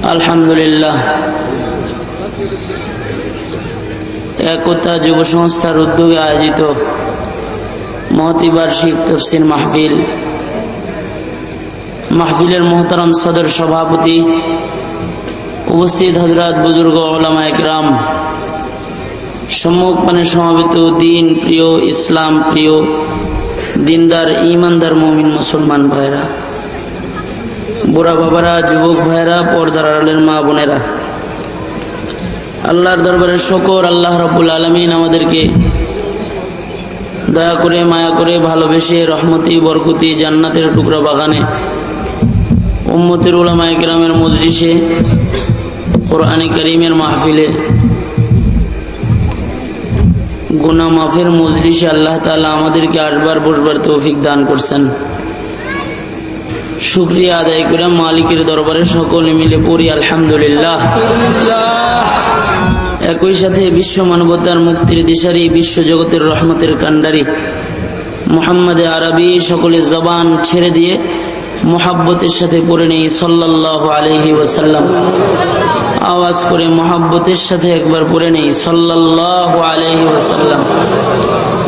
আলহামদুলিল্লাহ, একতা যুব সংস্থার উদ্যোগে আয়োজিত মহতি বার্ষিক তাফসীর মাহফিলের মোহতারাম সদর সভাপতি, উপস্থিত হযরত বুজুর্গ উলামায়ে কিরাম, সম্মুখপানে সমবেত দিন প্রিয়, ইসলাম প্রিয়, দিনদার ঈমানদার মুমিন মুসলমান ভাইরা, বুড়া বাবারা, যুবক ভাইরা, পর্দার আড়ালের মা বোনেরা, আল্লাহর দরবারে শুকর, আল্লাহ রাব্বুল আলামিন আমাদেরকে দয়া করে, মায়া করে, ভালোবেসে রহমতি বরকতি জান্নাতের টুকরা বাগানে উম্মতের উলামায়ে কিরামের মজলিসে, কোরআনে কারীমের মাহফিলে, গুনাহ মাফের মজলিসে আল্লাহ তাআলা আমাদেরকে আসবার বসবার তৌফিক দান করছেন। শুকরিয়া আদায় করে মালিকের দরবারে সকলে মিলে পড়ি আলহামদুলিল্লাহ। একই সাথে বিশ্ব মানবতার মুক্তির দিশারি, বিশ্ব জগতের রহমতের কান্ডারি মুহাম্মদে আরবি সকলে জবান ছেড়ে দিয়ে মোহাব্বতের সাথে পড়ে নেই সাল্লাল্লাহু আলাইহি ওয়াসাল্লাম। আওয়াজ করে মোহাব্বতের সাথে একবার পড়ে নেই সাল্লাল্লাহু আলাইহি ওয়াসাল্লাম।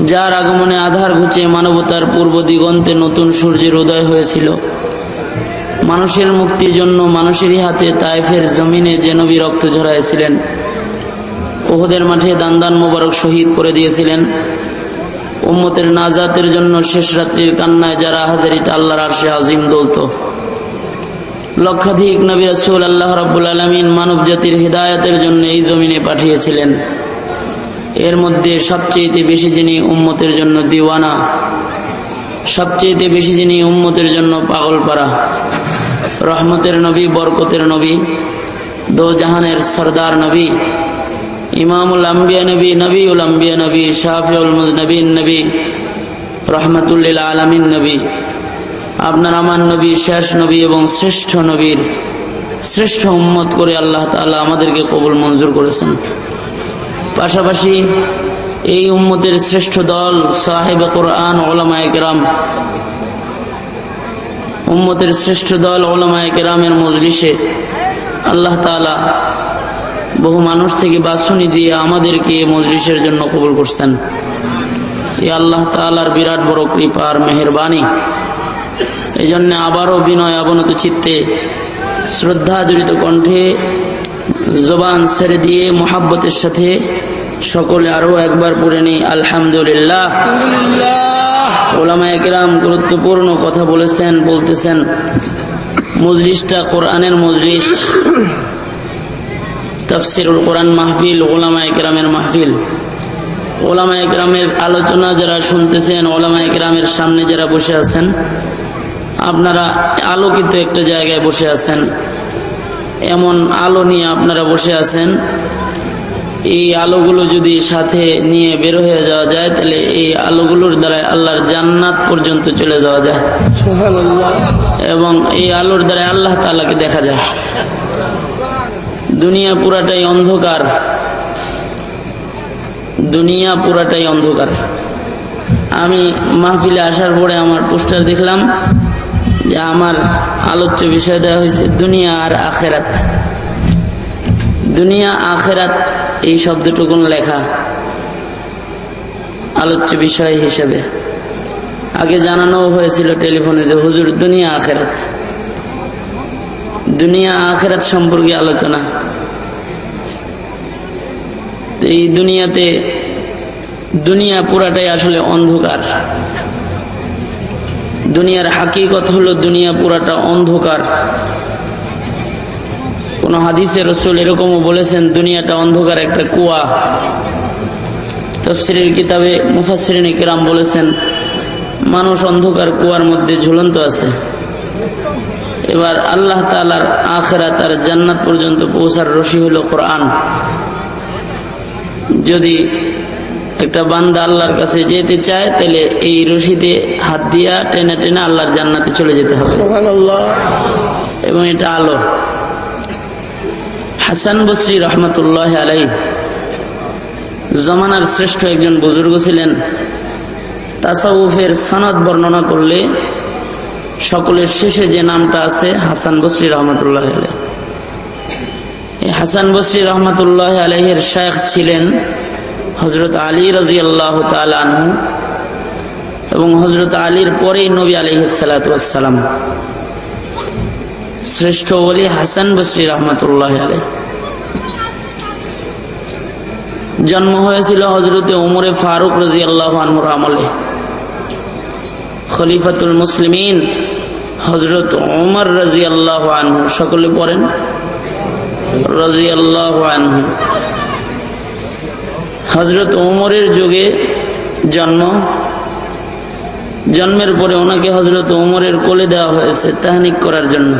যার আগমনে আধার ঘুচে মানবতার পূর্ব দিগন্তে নতুন সূর্যের উদয় হয়েছিল, মানুষের মুক্তির জন্য মানুষেরই হাতে তায়েফের জমিনে যে নবী রক্ত ঝরাইছিলেন, উহুদের মাঠে দান মোবারক শহীদ করে দিয়েছিলেন, উম্মতের নাজাতের জন্য শেষ রাত্রির কান্নায় যারা হাজারিতে আল্লাহর আরশে আজিম দৌলত, লক্ষাধিক নবী রাসূল আল্লাহ রাব্বুল আলামিন মানব জাতির হিদায়াতের জন্য এই জমিনে পাঠিয়েছিলেন। এর মধ্যে সবচেয়ে বেশি যিনি উম্মতের জন্য দিওয়ানা, সবচেয়ে বেশি যিনি উম্মতের জন্য পাগলপারা, রহমতের নবী, বরকতের নবী, দো জাহানের সরদার নবী, ইমামুল আম্বিয়া নবী, নবীউল আম্বিয়া নবী, শাফিউল মুযনিবিন নবী, রহমাতুল লিল আলামিন নবী, আপনার আমার নবী, শেষ নবী এবং শ্রেষ্ঠ নবীর শ্রেষ্ঠ উম্মত করে আল্লাহ তাআলা আমাদেরকে কবুল মঞ্জুর করেছেন। পাশাপাশি এই উম্মতের শ্রেষ্ঠ দল সাহেবে কোরআন উলামায়ে কিরাম, উম্মতের শ্রেষ্ঠ দল উলামায়ে কিরামের মজলিসে আল্লাহ তাআলা বহু মানুষ থেকে বাছুনি দিয়ে আমাদেরকে মজলিসের জন্য কবুল করছেন। এই আল্লাহ তাআলার বিরাট বড় কৃপা আর মেহেরবানি। এই জন্য আবারও বিনয় অবনত চিত্তে, শ্রদ্ধা জড়িত কণ্ঠে জবান ছেড়ে দিয়ে মোহাব্বতের সাথে সকলে আরো একবার পড়ে নেই আলহামদুলিল্লাহ। উলামায়ে কিরাম গুরুত্বপূর্ণ কথা বলতেছেন। মজলিসটা কোরআনের মজলিস, তাফসীরুল কোরআন মাহফিল, উলামায়ে কিরামের মাহফিল। উলামায়ে কিরামের আলোচনা যারা শুনতেছেন, উলামায়ে কিরামের সামনে যারা বসে আছেন, আপনারা আলোকিত একটা জায়গায় বসে আছেন, এমন আলো নিয়ে আপনারা বসে আছেন। এই আলোগুলো যদি সাথে নিয়ে বের হয়ে যাওয়া যায়, তাহলে এই আলোগুলোর দ্বারা আল্লাহর জান্নাত পর্যন্ত চলে যাওয়া যায়, এবং এই আলোর দ্বারা আল্লাহ তাআলাকে দেখা যায়। দুনিয়া পুরাটাই অন্ধকার, দুনিয়া পুরাটাই অন্ধকার। আমি মাহফিলে আসার পরে আমার পোস্টার দেখলাম যে আমার আলোচ্য বিষয় দেওয়া হয়েছে দুনিয়া আর আখেরাত। দুনিয়া আখেরাত এই শব্দটুকুন লেখা আলোচ্য বিষয় হিসেবে। আগে জানানো হয়েছিল টেলিফোনে যে হুজুর দুনিয়া আখেরাত, দুনিয়া আখেরাত সম্পর্কে আলোচনা। এই দুনিয়াতে, দুনিয়া পুরাটাই আসলে অন্ধকার। দুনিয়ার হাকিকত হলো দুনিয়া পুরাটা অন্ধকার। কোন হাদিসে রাসূল এরকমও বলেছেন, দুনিয়াটা অন্ধকার একটা কুয়া। তাফসীরের কিতাবে মুফাসসিরিনে কিরাম বলেছেন, মানুষ অন্ধকার কুয়ার মধ্যে ঝুলন্ত আছে। এবার আল্লাহ তাআলার আখিরাত আর জান্নাত পর্যন্ত পৌঁছার রশি হলো কোরআন। যদি একটা বান্দা আল্লাহর কাছে যেতে চায়, তাহলে এই রশিতে হাত দিয়া টেনে টেনে আল্লাহর জান্নাতে চলে যেতে হবে, সুবহানাল্লাহ। এবং এটা আলো। হাসান বসরি রহমতুল্লাহ আলাইহি জমানার শ্রেষ্ঠ একজন বুজুর্গ ছিলেন। তাসাউফের সনদ বর্ণনা করলে সকলের শেষে যে নামটা আছে হাসান বসরি রহমতুল্লাহ আলাইহি, হাসান বসরি রহমতুল্লাহ আলাইহির শায়খ ছিলেন হযরত আলী রাদিয়াল্লাহু তাআলা আনহু, এবং হযরত আলীর পরেই নবী আলাইহিস সালাতু ওয়াস সালাম, শ্রেষ্ঠ ওলি হাসান বসরি রহমতুল্লাহ আলাইহি। জন্ম হয়েছিল হযরতে ওমরে ফারুক রাদিয়াল্লাহু আনহুর আমলে। খলিফাতুল মুসলিমিন হযরত ওমর রাদিয়াল্লাহু আনহু, সকলে পড়েন রাদিয়াল্লাহু আনহু। হযরত ওমরের যুগে জন্মের পরে ওনাকে হযরত ওমরের কোলে দেওয়া হয়েছে তাহনিক করার জন্য।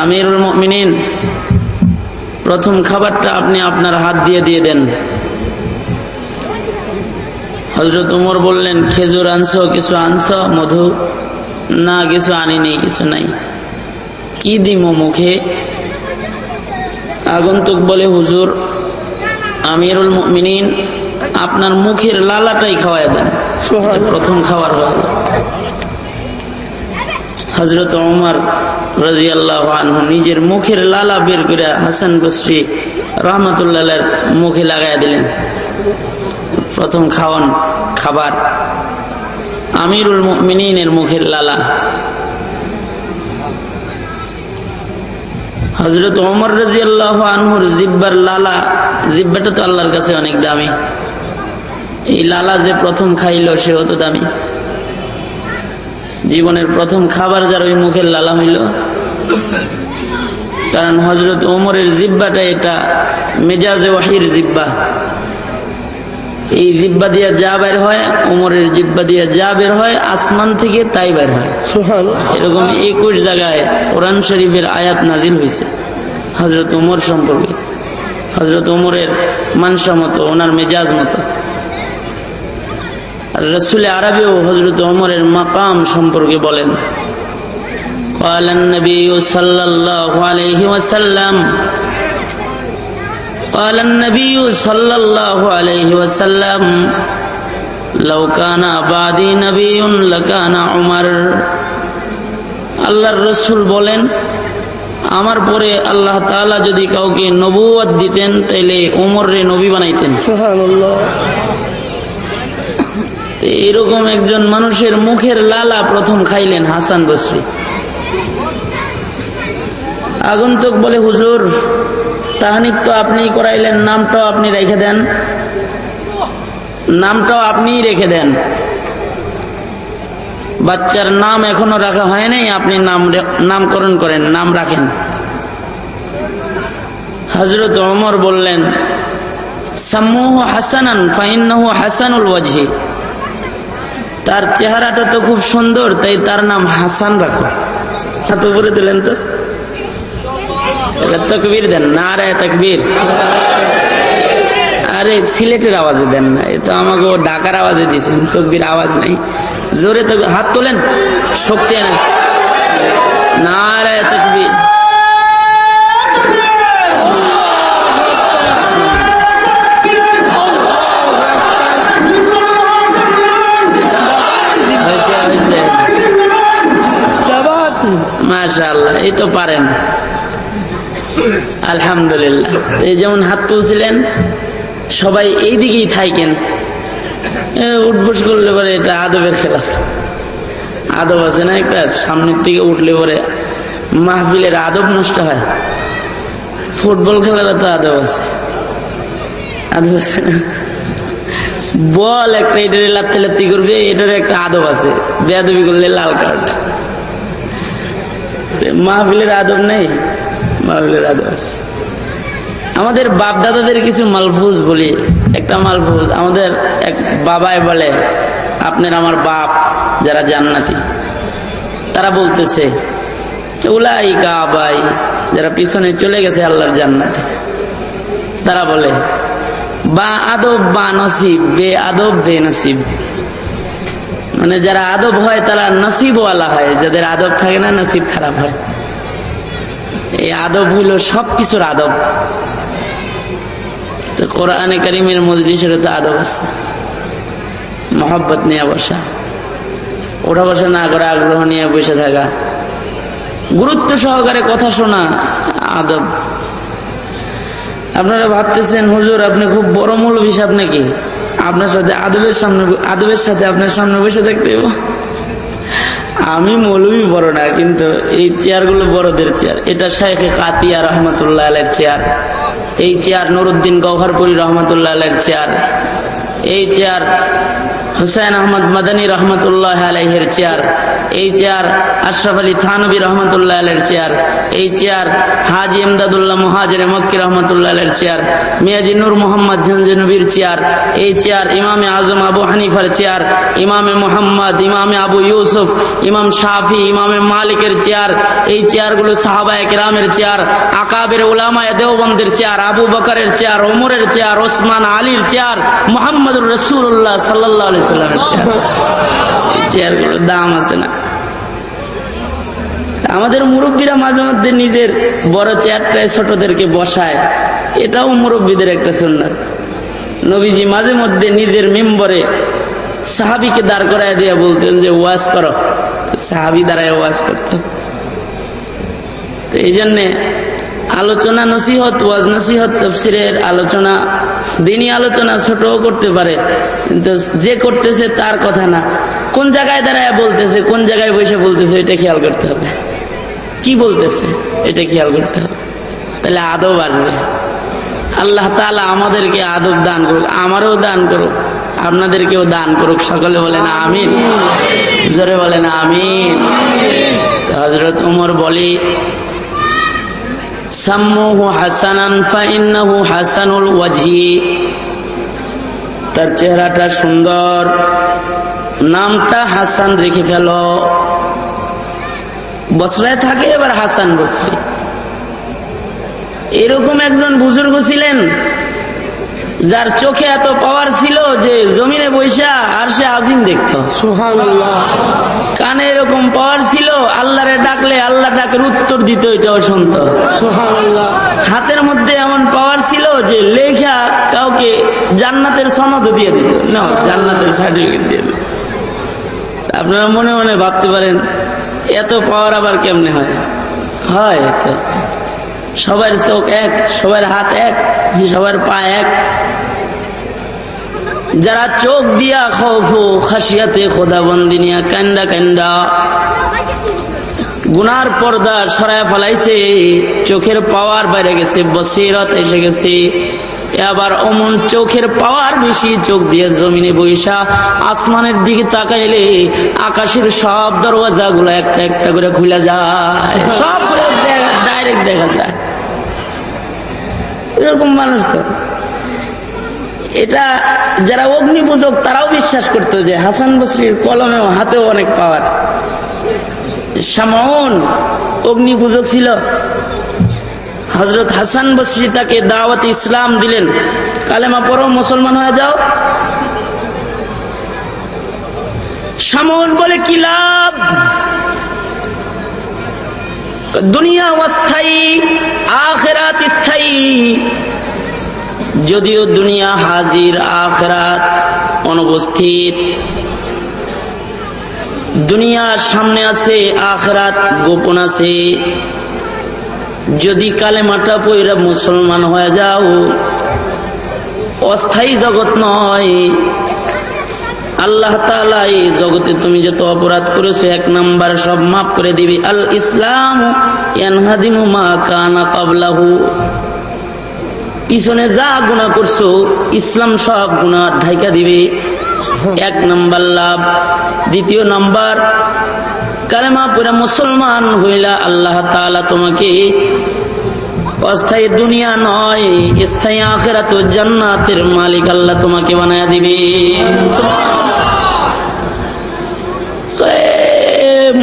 আমিরুল মুমিনিন, প্রথম খাবারটা আপনি আপনার হাত দিয়ে দেন। হযরত ওমর বললেন, খেজুর আনছো, কিছু আনছো, মধু? না, কিছু আনিনি, কিছু নাই। কি দিমো মুখে? আগন্তুক বলে, হুজুর আমিরুল মুমিনিন, আপনার মুখের লালাটাই খাওয়ায় দেন, প্রথম খাবার হয়ে গেল। হযরত ওমর রাদিয়াল্লাহু আনহু নিজের মুখের লালা বের করে হাসান বসরি রহমতুল্লাহর মুখে লাগায় দিলেন। প্রথম খাবার আমিরুল মুমিনিনের মুখের লালা। হযরত ওমর রাদিয়াল্লাহু আনহুর জিহ্বার লালা, জিহ্বাটা তো আল্লাহর কাছে অনেক দামি। এই লালা যে প্রথম খাইল সেও তো দামি। জীবনের প্রথম খাবার যার ওই মুখের লালা হইল, কারণ হযরত ওমরের জিহ্বাটা এটা মেজাজে ওয়াহির জিহ্বা। এই জিহ্বা দিয়ে যা বের হয়, ওমরের জিহ্বা দিয়ে যা বের হয়, আসমান থেকে তাই বের হয়। এরকম 21 জায়গায় কোরআন শরীফের আয়াত নাজিল হয়েছে হযরত ওমর সম্পর্কে, হযরত ওমরের মানসা মতো, ওনার মেজাজ মতো। আর রাসূল আরবিও হযরত ওমরের মাকাম সম্পর্কে বলেন, قال النبي صلى الله عليه وسلم قال النبي صلى الله عليه وسلم لو كان بعدي نبي لكان عمر। আল্লাহর রাসূল বলেন, আমার পরে আল্লাহ তাআলা যদি কাউকে নবুয়ত দিতেন তাইলে ওমররে নবী বানাইতেন। সুবহানাল্লাহ। এরকম একজন মানুষের মুখের লালা প্রথম খাইলেন হাসান বসরি। আগন্তুক বলে, হুজুর তাহনিক তো আপনিই করাইলেন, নামটাও আপনি রেখে দেন, নামটাও আপনিই রেখে দেন। বাচ্চার নাম এখনো রাখা হয় নাই, আপনি নামকরণ করেন, নাম রাখেন। হযরত ওমর বললেন, সাম্মুহু হাসানান ফাইন্নাহু হাসানুল ওয়াজহি। তার চেহারাটা তো খুব সুন্দর, তাই তার নাম হাসান রাখো। হাত উপরে তুলেন তো, তাকবীর দেন, নারায়ে তাকবীর। আরে সিলেটের আওয়াজে দেন না, এ তো আমাকে ঢাকার আওয়াজে দিয়েছেন, তাকবীর আওয়াজ নাই। জোরে তো হাত তোলেন, শক্তি আনেন, নারায়ে তাকবীর। মাশাআল্লাহ, এই তো পারেন, আলহামদুলিল্লাহ। এই যেমন হাত তুলছিলেন, সবাই এই দিকেই থাকেন, উঠবস করলে পরে এটা আদবের খেলাফ। আদব আছে না একটা, সামনের দিকে উঠলে পরে মাহফিলের আদব নষ্ট হয়। ফুটবল খেলার তো আদব আছে, আদব আছে না? বল একটা এটারে লাত্তি লাত্তি করবে, এটার একটা আদব আছে, বেয়াদবি করলে লাল কার্ড। মাহফিলের আদব নেই, মাহফিলের আদব আছে। আমাদের বাপ দাদাদের কিছু মালফুজ বলি। একটা মালফুজ আমাদের এক বাবাই বলে, আপনার আমার বাপ যারা জান্নাতি, তারা বলতেছে উলাইকা আবাই, যারা পিছনে চলে গেছে আল্লাহর জান্নাতে, তারা বলে বা আদব বা নসিব, বে আদব বে নসিব। মানে যারা আদব হয় তারা নসিবওয়ালা হয়, যাদের আদব থাকে না নসিব খারাপ হয়। এই আদব হইল সবকিছুর আদব। তো কোরআনে কারীমের মজলিসেরও তো আদব আছে, মহব্বত নিয়ে বসা, ওঠা বসা না করে আগ্রহ নিয়ে বসে থাকা, গুরুত্ব সহকারে কথা শোনা। আদব। আপনারা ভাবতেছেন হুজুর আপনি খুব বড় মৌলভী সাহেব নাকি, আপনার সাথে আদবের সাথে আপনার সামনে বসে থাকতে হবে? আমি মৌলভী বড় না, কিন্তু এই চেয়ারগুলো বড়দের চেয়ার। এটা শাইখে কাতিয়া রহমতুল্লাহ আলাইহির চেয়ার, এই চেয়ার নুরুদ্দিন গওহরপুরি রহমতুল্লাহ আলাইহির চেয়ার, এই চেয়ার হুসাইন আহমদ মাদানী রহমতুল্লাহ আলাইহির চেয়ার, এই চেয়ার আশরাফ আলী থানভী রহমতুল্লাহ আলাইহির চেয়ার, এই চেয়ার হাজি ইমদাদুল্লাহ মুহাজির মক্কি রহমতুল্লাহ আলাইহির চেয়ার, মিয়াজি নূর মোহাম্মদ ঝঞ্ঝনবীর চেয়ার, এই চেয়ার ইমামে আজম আবু হানিফার চেয়ার, ইমামে মুহাম্মদ, ইমামে আবু ইউসুফ, ইমাম শাফি, ইমামে মালিকের চেয়ার, এই চেয়ারগুলো সাহাবায়ে কেরামের চেয়ার, আকাবের উলামায়ে দেওবন্দের চেয়ার, আবু বকরের চেয়ার, ওমরের চেয়ার, ওসমান আলীর চেয়ার, মুহাম্মদুর রাসূলুল্লাহ সাল্লাল্লাহু আলাইহি ওয়াসাল্লামের চেয়ার। এই চেয়ারগুলোর দাম আছে না? আমাদের মুরব্বীরা মাঝে মধ্যে নিজের বড় চেয়ারটায় ছোটদেরকে বসায়, এটাও মুরব্বীদের একটা সুন্নাত। নবীজি মাঝে মধ্যে নিজের মিম্বরে সাহাবীকে দাঁড় করায় দিয়ে বলতেন যে ওয়াজ করো, সাহাবী দাঁড়ায় ওয়াজ করত। তো এই জন্যে আলোচনা, নসিহত, ওয়াজ নসিহত, তাফসীরের আলোচনা, দিনী আলোচনা ছোটও করতে পারে, কিন্তু যে করতেছে তার কথা না, কোন জায়গায় দাঁড়ায় বলতেছে, কোন জায়গায় বসে বলতেছে, এটা খেয়াল করতে হবে। কি বলতেছে এটা খেয়াল করতে হবে, তাহলে আদব আসবে। আল্লাহ তাআলা আমাদেরকে আদব দান করুক, আমারও দান করুক, আপনাদেরকেও দান করুক। সকলে বলেন আমিন, জোরে বলেন আমিন। হযরত ওমর বলে সাম্মুহু হাসানান ফাইন্নাহু হাসানুল ওয়াজহি, তার চেহারাটা সুন্দর, নামটা হাসান রেখে ফেলো। বসরায় থাকে এবার হাসান বসরি। এরকম একজন বুজুর্গ ছিলেন যার চোখে এত পাওয়ার ছিল যে জমিনে বৈশা আরশে আজিম দেখতো। সুবহানাল্লাহ। কানে এরকম পাওয়ার ছিল, আল্লাহরে ডাকলে আল্লাহ ডাকের উত্তর দিত, এটাও শুনতো। সুবহানাল্লাহ। হাতের মধ্যে এমন পাওয়ার ছিল যে লেখা কাউকে জান্নাতের সনদ দিয়ে দিত, না জান্নাতের সার্টিফিকেট দিয়ে দিত। আপনারা মনে মনে ভাবতে পারেন এত পাওয়ার আবার কেমনে হয়? হয় তো, সবার চোখ এক, সবার হাত এক, সবার পা এক। যারা চোখ দিয়া খৌফ খাসিয়াতে খোদাবন্দি নিয়া কান্দা কান্দা গুনার পর্দা সরায় ফেলাইছে, চোখের পাওয়ার বাইরে গেছে, বসিরত এসে গেছে, আবার অমন চোখের পাওয়ার বেশি, চোখ দিয়ে জমিনে বৈশা আসমানের দিকে তাকাইলে আকাশের সব দরওয়াজা গুলো একটা একটা করে খুলে যায়, সব ডাইরেক্ট দেখা যায়। এরকম মানুষ তো, এটা যারা অগ্নি পূজক তারাও বিশ্বাস করতো যে হাসান বসরির কলমেও হাতেও অনেক পাওয়ার। শামউন অগ্নি পূজক ছিল, হযরত হাসান বসরি তাকে দাওয়াত ইসলাম দিলেন, কালেমা পড়ো, মুসলমান হয়ে যাও। শামউন বলে কি লাভ, দুনিয়া অস্থায়ী আখিরাত স্থায়ী। যদিও দুনিয়া হাজির, আখিরাত অনুপস্থিত। দুনিয়া সামনে আছে, আখিরাত গোপন আছে। যদি কালেমাটা পয়রা মুসলমান হয়ে যাও, অস্থায়ী জগৎ নয়। আল্লাহ তাআলা এই জগতে তুমি যত অপরাধ করেছো, এক নাম্বার সব মাফ করে দিবি। আল ইসলাম ইয়ানহাদিমু মা কানা ক্বাবলাহু, পিছনে যা গুনাহ করছো ইসলাম সব গুনাহ ঢাইকা দিবে। এক নাম্বার লাভ। দ্বিতীয় নাম্বার, কালেমা পড়ে মুসলমান হইলা আল্লাহ তাআলা তোমাকে অস্থায়ী দুনিয়া নয়, স্থায়ী আখিরাত ও জান্নাতের মালিক আল্লাহ তোমাকে বানায়া দিবে।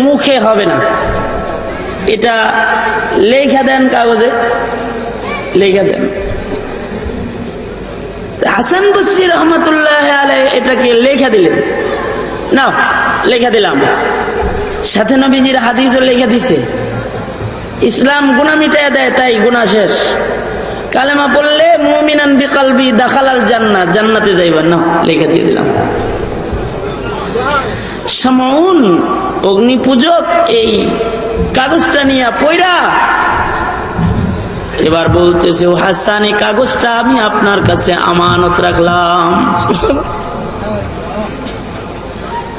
মুখে হবে না, এটা লেখা দেন, কাগজে লেখা দেন। হাসান বসরি রহমতুল্লাহ আলাইহি এটাকে লেখা দিলেন, না লেখা দিলাম, সাথে নবীজির হাদিসও লেখা দিছে। ইসলাম গুনাহ মিটায় দেয়, তাই গুনাহ শেষ। কালেমা পড়লে মুমিনান বিকলবি দাখালাল জান্নাত, জান্নাতে যাইবা, না লেখা দিয়ে দিলাম। শামউন অগ্নি পূজক এই কাগজটা নিয়ে পয়রা এবার বলতেছে, ও হাসান, এই কাগজটা আমি আপনার কাছে আমানত রাখলাম।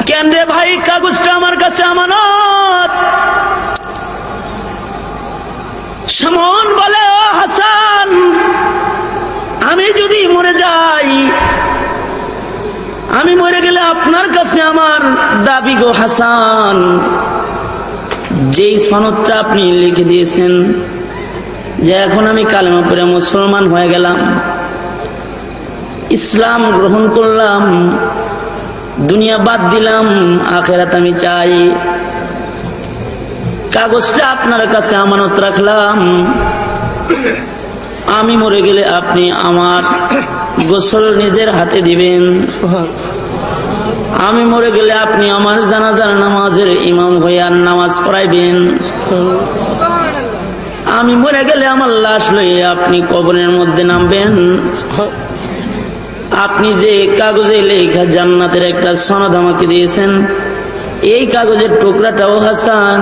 কেন রে ভাই, কাগজটা আমার কাছে আমানত? সামন বলে, ও হাসান, আমি যদি মরে যাই, আমি মরে গেলে আপনার কাছে আমার দাবি গো হাসান, যেই সনদটা আপনি লিখে দিয়েছেন যে এখন আমি কালেমা পড়ে মুসলমান হয়ে গেলাম, ইসলাম গ্রহণ করলাম, দুনিয়া বাদ দিলাম, আখিরাত আমি চাই, কাগজটা আপনার কাছে আমানত রাখলাম, আমি মরে গেলে আপনি আমার গোসল নিজের হাতে দিবেন, আমি মরে গেলে আপনি আমার জানাজার নামাজের ইমাম হইয়া নামাজ পড়াইবেন, আমি মরে গেলে আমার লাশ লইয়া আপনি কবরের মধ্যে নামবেন, আপনি যে কাগজে লেখা জান্নাতের একটা সনদ আমাকে দিয়েছেন, এই কাগজের টুকরাটাও হাসান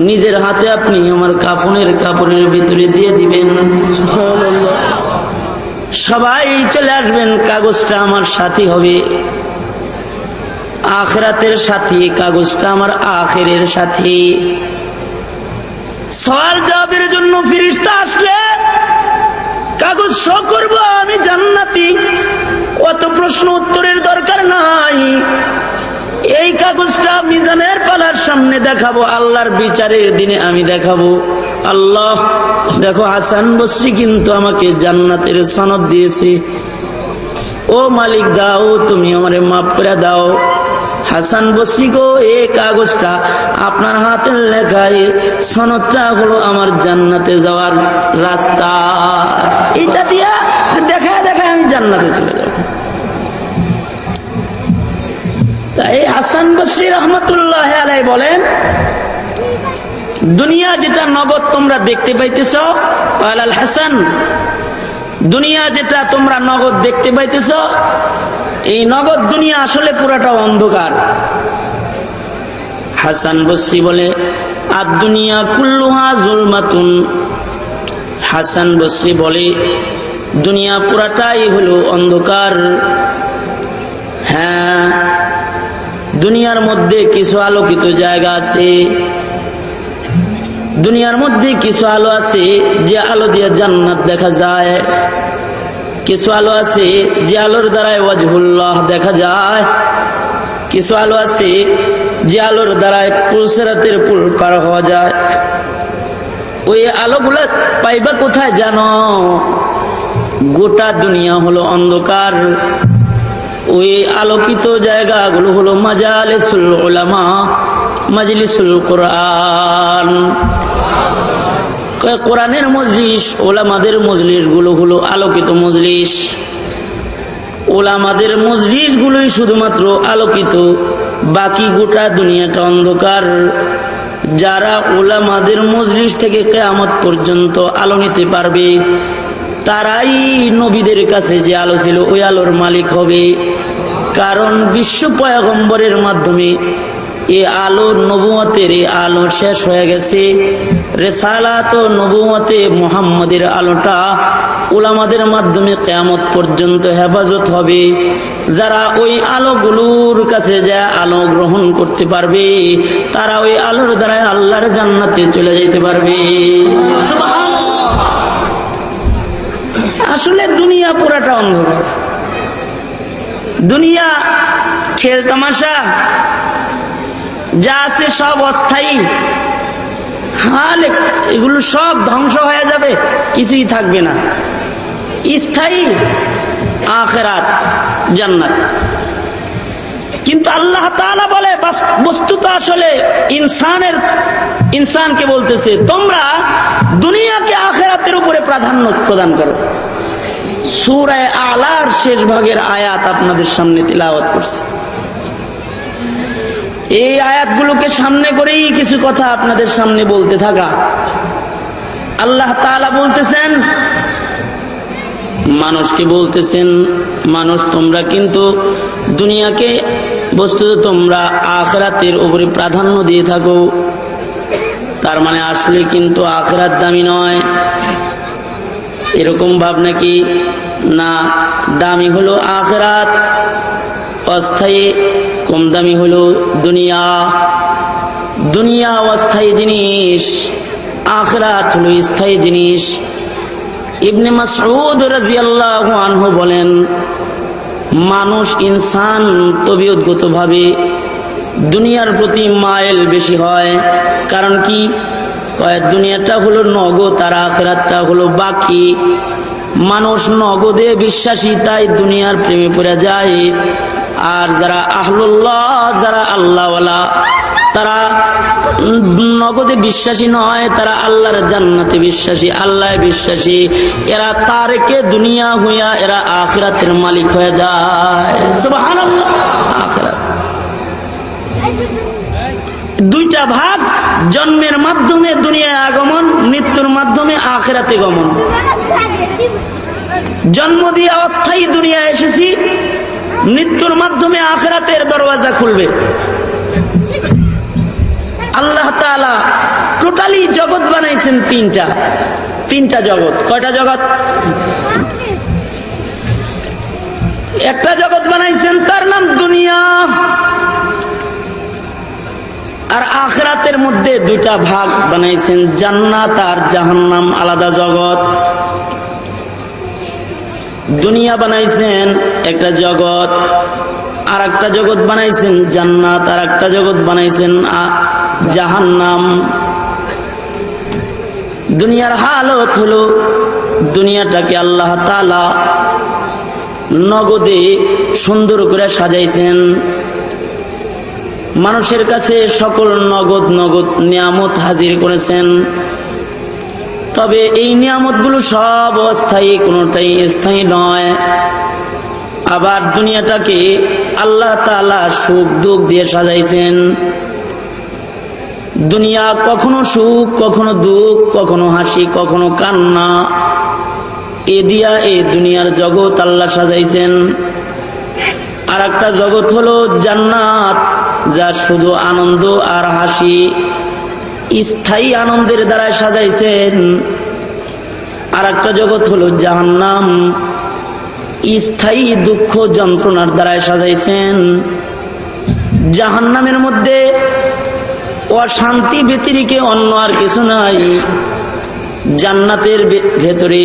নিজের হাতে আপনি আমার কাফনের কাপড়ের ভিতরে দিয়ে দিবেন, সবাই চলে আসবেন, কাগজটা আমার সাথী হবে, আখিরাতের সাথী, কাগজটা আমার আখিরের সাথী। সওয়াল জবাবের জন্য ফেরেশতা আসলে কাগজ শো করব, আমি জান্নাতি, অত প্রশ্ন উত্তরের দরকার নাই, এই কাগজটা মিজানের পালার সামনে দেখাবো, আল্লাহর বিচারের দিনে আমি দেখাবো, আল্লাহ দেখো হাসান বসরি কিন্তু আমাকে জান্নাতের সনদ দিয়েছে, ও মালিক দাও, তুমি আমারে মাফ করে দাও, হাসান বসরি গো, এই কাগজটা আপনার হাতের লেখায় সনদটা হলো আমার জান্নাতে যাওয়ার রাস্তা, এটা দিয়া দেখায় দেখায় আমি জান্নাতে চলে যাব। তাই হাসান বসরি রহমতুল্লাহ আলাইহি বলেন, দুনিয়া যেটা নগদ তোমরা দেখতে পাইতেছ, আল হাসান, দুনিয়া যেটা তোমরা নগদ দেখতে পাইতেছ, এই নগদ দুনিয়া আসলে পুরাটা অন্ধকার। হাসান বসরি বলে, আদ দুনিয়া কুল্লুহা জুলমাতুন, হাসান বসরি বলে দুনিয়া পুরাটাই হলো অন্ধকার। হ্যাঁ, দুনিয়ার মধ্যে কিছু আলোকিত জায়গা আছে, দুনিয়ার মধ্যে কিছু আলো আছে যে আলো দিয়ে জান্নাত দেখা যায়, কিছু আলো আছে যে আলোর দ্বারায় ওয়াজহুল্লাহ দেখা যায়, কিছু আলো আছে যে আলোর দ্বারায় পুলসিরাতের পুল পার হওয়া যায়। ওই আলোগুলা পাইবা কোথায় জানো? গোটা দুনিয়া হলো অন্ধকার, ওই আলোকিত জায়গাগুলো হলো মাজালিসুল উলামা, মাজলিসুল কোরআন, কোরআনের মজলিস, ওলামাদের মজলিস গুলো হলো আলোকিত মজলিস, ওলামাদের মজলিস গুলোই শুধুমাত্র আলোকিত, বাকি গোটা দুনিয়াটা অন্ধকার। যারা ওলামাদের মজলিস থেকে কিয়ামত পর্যন্ত আলো নিতে পারবে, তারাই নবীদের কাছে যে আলো ছিল ওই আলোর মালিক হবে। কারণ বিশ্ব পয়গম্বরের মাধ্যমে এই আলো, নবুয়তের এই আলো শেষ হয়ে গেছে। রিসালাত ও নবুয়তে মুহাম্মদের আলোটা উলামাদের মাধ্যমে কিয়ামত পর্যন্ত হেফাজত হবে। যারা ওই আলোগুলোর কাছে যা আলো গ্রহণ করতে পারবে, তারা ওই আলোর দ্বারা আল্লাহর জান্নাতে চলে যেতে পারবে। আসলে দুনিয়া পুরাটা অন্ধকার, দুনিয়া খেল তামাশা যা আছে সব অস্থায়ী, হালেক, এগুলো সব ধ্বংস হয়ে যাবে, কিছুই থাকবে না। স্থায়ী আখিরাত, জান্নাত। কিন্তু আল্লাহ তাআলা বলে বস্তুত আসলে ইনসানকে বলতেছে, তোমরা দুনিয়াকে আখিরাতের উপরে প্রাধান্য প্রদান করো। সূরা আলার শেষ ভাগের আয়াত আপনাদের সামনে তিলাওয়াত করছি। এই আয়াতগুলোকে সামনে করেই কিছু কথা আপনাদের সামনে বলতে থাকা। আল্লাহ তাআলা বলতেছেন, মানুষকে বলতেছেন, মানুষ তোমরা কিন্তু দুনিয়াকে বস্তুত তোমরা আখিরাতের উপরে প্রাধান্য দিয়ে থাকো। তার মানে আসলে কিন্তু আখিরাত দামি নয়, এরকম ভাব নাকি? না, দামি হলো আখিরাত, অস্থায়ী কম দামি হলো দুনিয়া। দুনিয়া অস্থায়ী জিনিস, আখিরাত হলো স্থায়ী জিনিস। ইবনে মাসউদ রাদিয়াল্লাহু আনহু বলেন, মানুষ ইনসান তবিয়তগতভাবে দুনিয়ার প্রতি মাইল বেশি হয়। কারণ কি? দুনিয়াটা হলো নগদ আর আখিরাতটা হলো বাকি। মানুষ নগদে বিশ্বাসী, তাই দুনিয়ার প্রেমে পড়ে যায়। আর যারা আহলুল্লাহ, যারা আল্লাহওয়ালা, তারা নগদে বিশ্বাসী নয়, তারা আল্লাহর জান্নাতে বিশ্বাসী, আল্লাহ বিশ্বাসী। এরা তারকে দুনিয়া হইয়া এরা আখিরাতের মালিক হয়ে যায়। সুবহানাল্লাহ। আখিরাত দুইটা ভাগ, জন্মের মাধ্যমে দুনিয়ায় আগমন, মৃত্যুর মাধ্যমে আখিরাতে গমন। জন্ম দিয়ে অস্থায়ী দুনিয়া এসেছি, মৃত্যুর মাধ্যমে আখিরাতের দরওয়াজা খুলবে। আল্লাহ তাআলা টোটালি জগৎ বানাইছেন তিনটা জগৎ। কয়টা জগৎ? একটা জগৎ বানাইছেন, তার নাম দুনিয়া। আর আখিরাতের মধ্যে দুইটা ভাগ বানাইছেন, জান্নাত আর জাহান্নাম, আলাদা জগৎ। দুনিয়া বানাইছেন একটা জগৎ, আর একটা জগৎ বানাইছেন জান্নাত, আর একটা জগৎ বানাইছেন জাহান্নাম। দুনিয়ার হালত হলো, দুনিয়াটাকে আল্লাহ তাআলা নগদে সুন্দর করে সাজাইছেন। মানুষের কাছে সকল নগদ নিয়ামত হাজির করেছেন। তবে এই নিয়ামতগুলো সব অস্থায়ী, কোনোটাই স্থায়ী নয়। আবার দুনিয়াটাকে আল্লাহ তাআলা সুখ দুঃখ দিয়ে সাজাইছেন। দুনিয়া কখনো সুখ, কখনো দুঃখ, কখনো হাসি, কখনো কান্না, এ দিয়া এই দুনিয়ার জগৎ আল্লাহ সাজাইছেন। আর একটা জগৎ হলো জান্নাত, যা শুধু আনন্দ আর হাসি, স্থায়ী আনন্দের দ্বারা সাজাইছেন। আর একটা জগৎ হলো জাহান্নাম, স্থায়ী দুঃখ যন্ত্রণার দ্বারা সাজাইছেন। জাহান্নামের মধ্যে অশান্তি ব্যতিরেকে অন্য আর কিছু নাই। জান্নাতের ভেতরে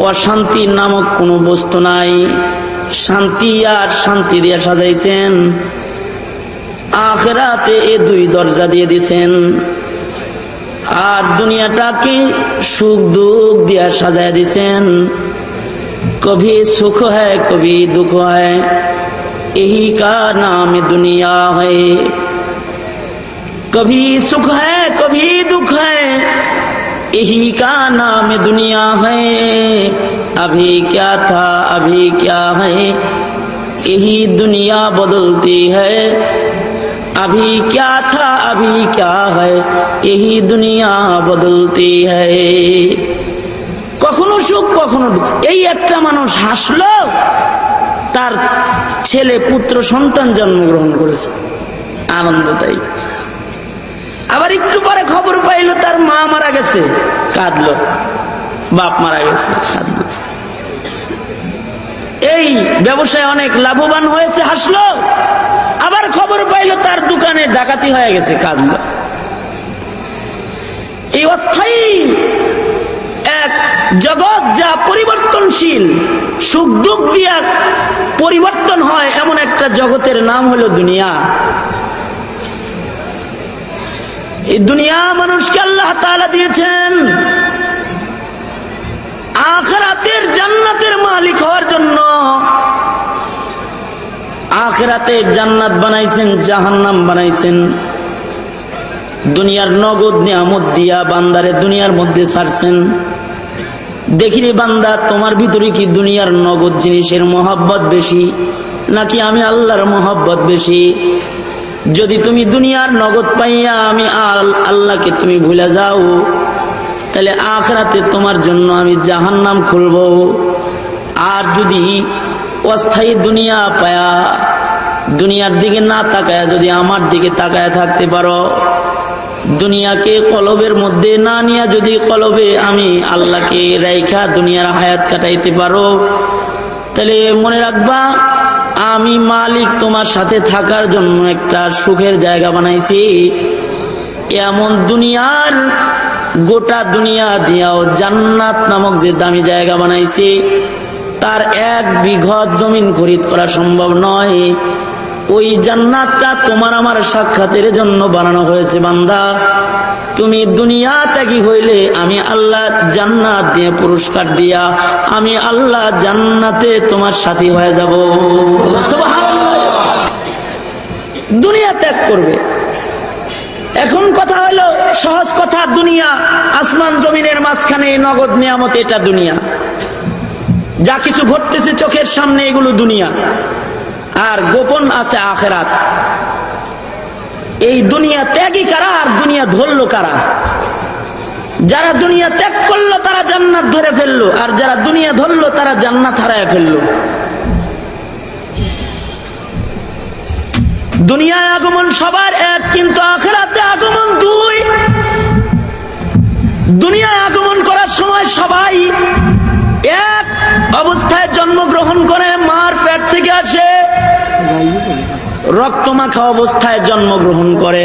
অশান্তি নামক কোনো বস্তু নাই। শান্তি আর শান্তি দিয়ে সাজাইছেন। আখিরাতে এ দুই দরজা দিয়ে দিছেন। আর দুনিয়াটাকে সুখ দুঃখ দিয়ে সাজায় দিছেন। কভি সুখ হ্যায়, কভি দুঃখ হ্যায়, यही का नाम दुनिया है। कभी सुख है, कभी दुख है, यही का नाम दुनिया है। अभी क्या था, अभी क्या है, यही दुनिया बदलती है। अभी क्या था, अभी क्या है, यही दुनिया बदलती है। কখনো সুখ, কখনো দুঃখ। এই একটা মানুষ হাসলো, তার ছেলে পুত্র সন্তান জন্মগ্রহণ করেছে, আনন্দ তাই। আবার একটু পরে খবর পাইলো তার মা মারা গেছে, কাঁদলো। বাপ মারা গেছে, কাঁদলো। এই ব্যবসায় অনেক লাভবান হয়েছে, হাসলো। আবার খবর পাইলো তার দোকানে ডাকাতি হয়ে গেছে, কাঁদলো। এই অস্থায়ী এক জগৎ, যা পরিবর্তনশীল, সুখ দুঃখ দিয়া পরিবর্তন হয়, এমন একটা জগতের নাম হলো দুনিয়া। এই দুনিয়া মানুষকে আল্লাহ তাআলা দিয়েছেন আখিরাতের জান্নাতের মালিক হওয়ার জন্য। আখিরাতে জান্নাত বানাইছেন, জাহান্নাম বানাইছেন। দুনিয়ার নগদ নিয়ামত দিয়া বান্দারে দুনিয়ার মধ্যে ছাড়ছেন। দেখিরে বান্দা, তোমার ভিতরে কি দুনিয়ার নগদ জিনিসের মহব্বত বেশি, নাকি আমি আল্লাহর মহব্বত বেশি? যদি তুমি দুনিয়ার নগদ পাইয়া আমি আল্লাহকে তুমি ভুলে যাও, তাহলে আখিরাতে তোমার জন্য আমি জাহান্নাম খুলব। আর যদি অস্থায়ী দুনিয়া পায়া, দুনিয়ার দিকে না তাকায়া যদি আমার দিকে তাকায়া থাকতে পারো, দুনিয়াকে কলবের মধ্যে না নিয়ে যদি কলবে আমি আল্লাহকে রাইখা দুনিয়ার হায়াত কাটাইতে পারো, তাহলে মনে রাখবা আমি মালিক তোমার সাথে থাকার জন্য একটা সুখের জায়গা বানাইছি। এমন দুনিয়ার গোটা দুনিয়া দিয়াও জান্নাত নামক যে দামি জায়গা বানাইছি, তার 1 বিঘত জমিন খরিদ করা সম্ভব নয়। ওই জান্নাতটা তোমার আমার সাক্ষাতের জন্য বানানো হয়েছে। বান্দা, তুমি দুনিয়া ত্যাগী হইলে আমি আল্লাহ জান্নাত দিয়ে পুরস্কার দিয়া আমি আল্লাহ জান্নাতে তোমার সাথী হয়ে যাব। সুবহানাল্লাহ। দুনিয়া ত্যাগ করবে। এখন কথা হলো সহজ কথা, দুনিয়া আসমান জমিনের মাঝখানে নগদ নিয়ামত, এটা দুনিয়া। যা কিছু ঘটতেছে চোখের সামনে এগুলো দুনিয়া, আর গোপন আছে আখিরাত। এই দুনিয়া ত্যাগী কারা আর দুনিয়া ধরলো কারা? যারা দুনিয়া ত্যাগ করলো তারা জান্নাত ধরে ফেললো, আর যারা দুনিয়া ধরলো তারা জান্নাত হারায় ফেললো। দুনিয়ায় আগমন সবার এক, কিন্তু আখিরাতে আগমন 2। দুনিয়ায় আগমন করার সময় সবাই এক অবস্থায় জন্মগ্রহণ করে, মার পেট থেকে আসে, রক্তমাখা অবস্থায় জন্মগ্রহণ করে।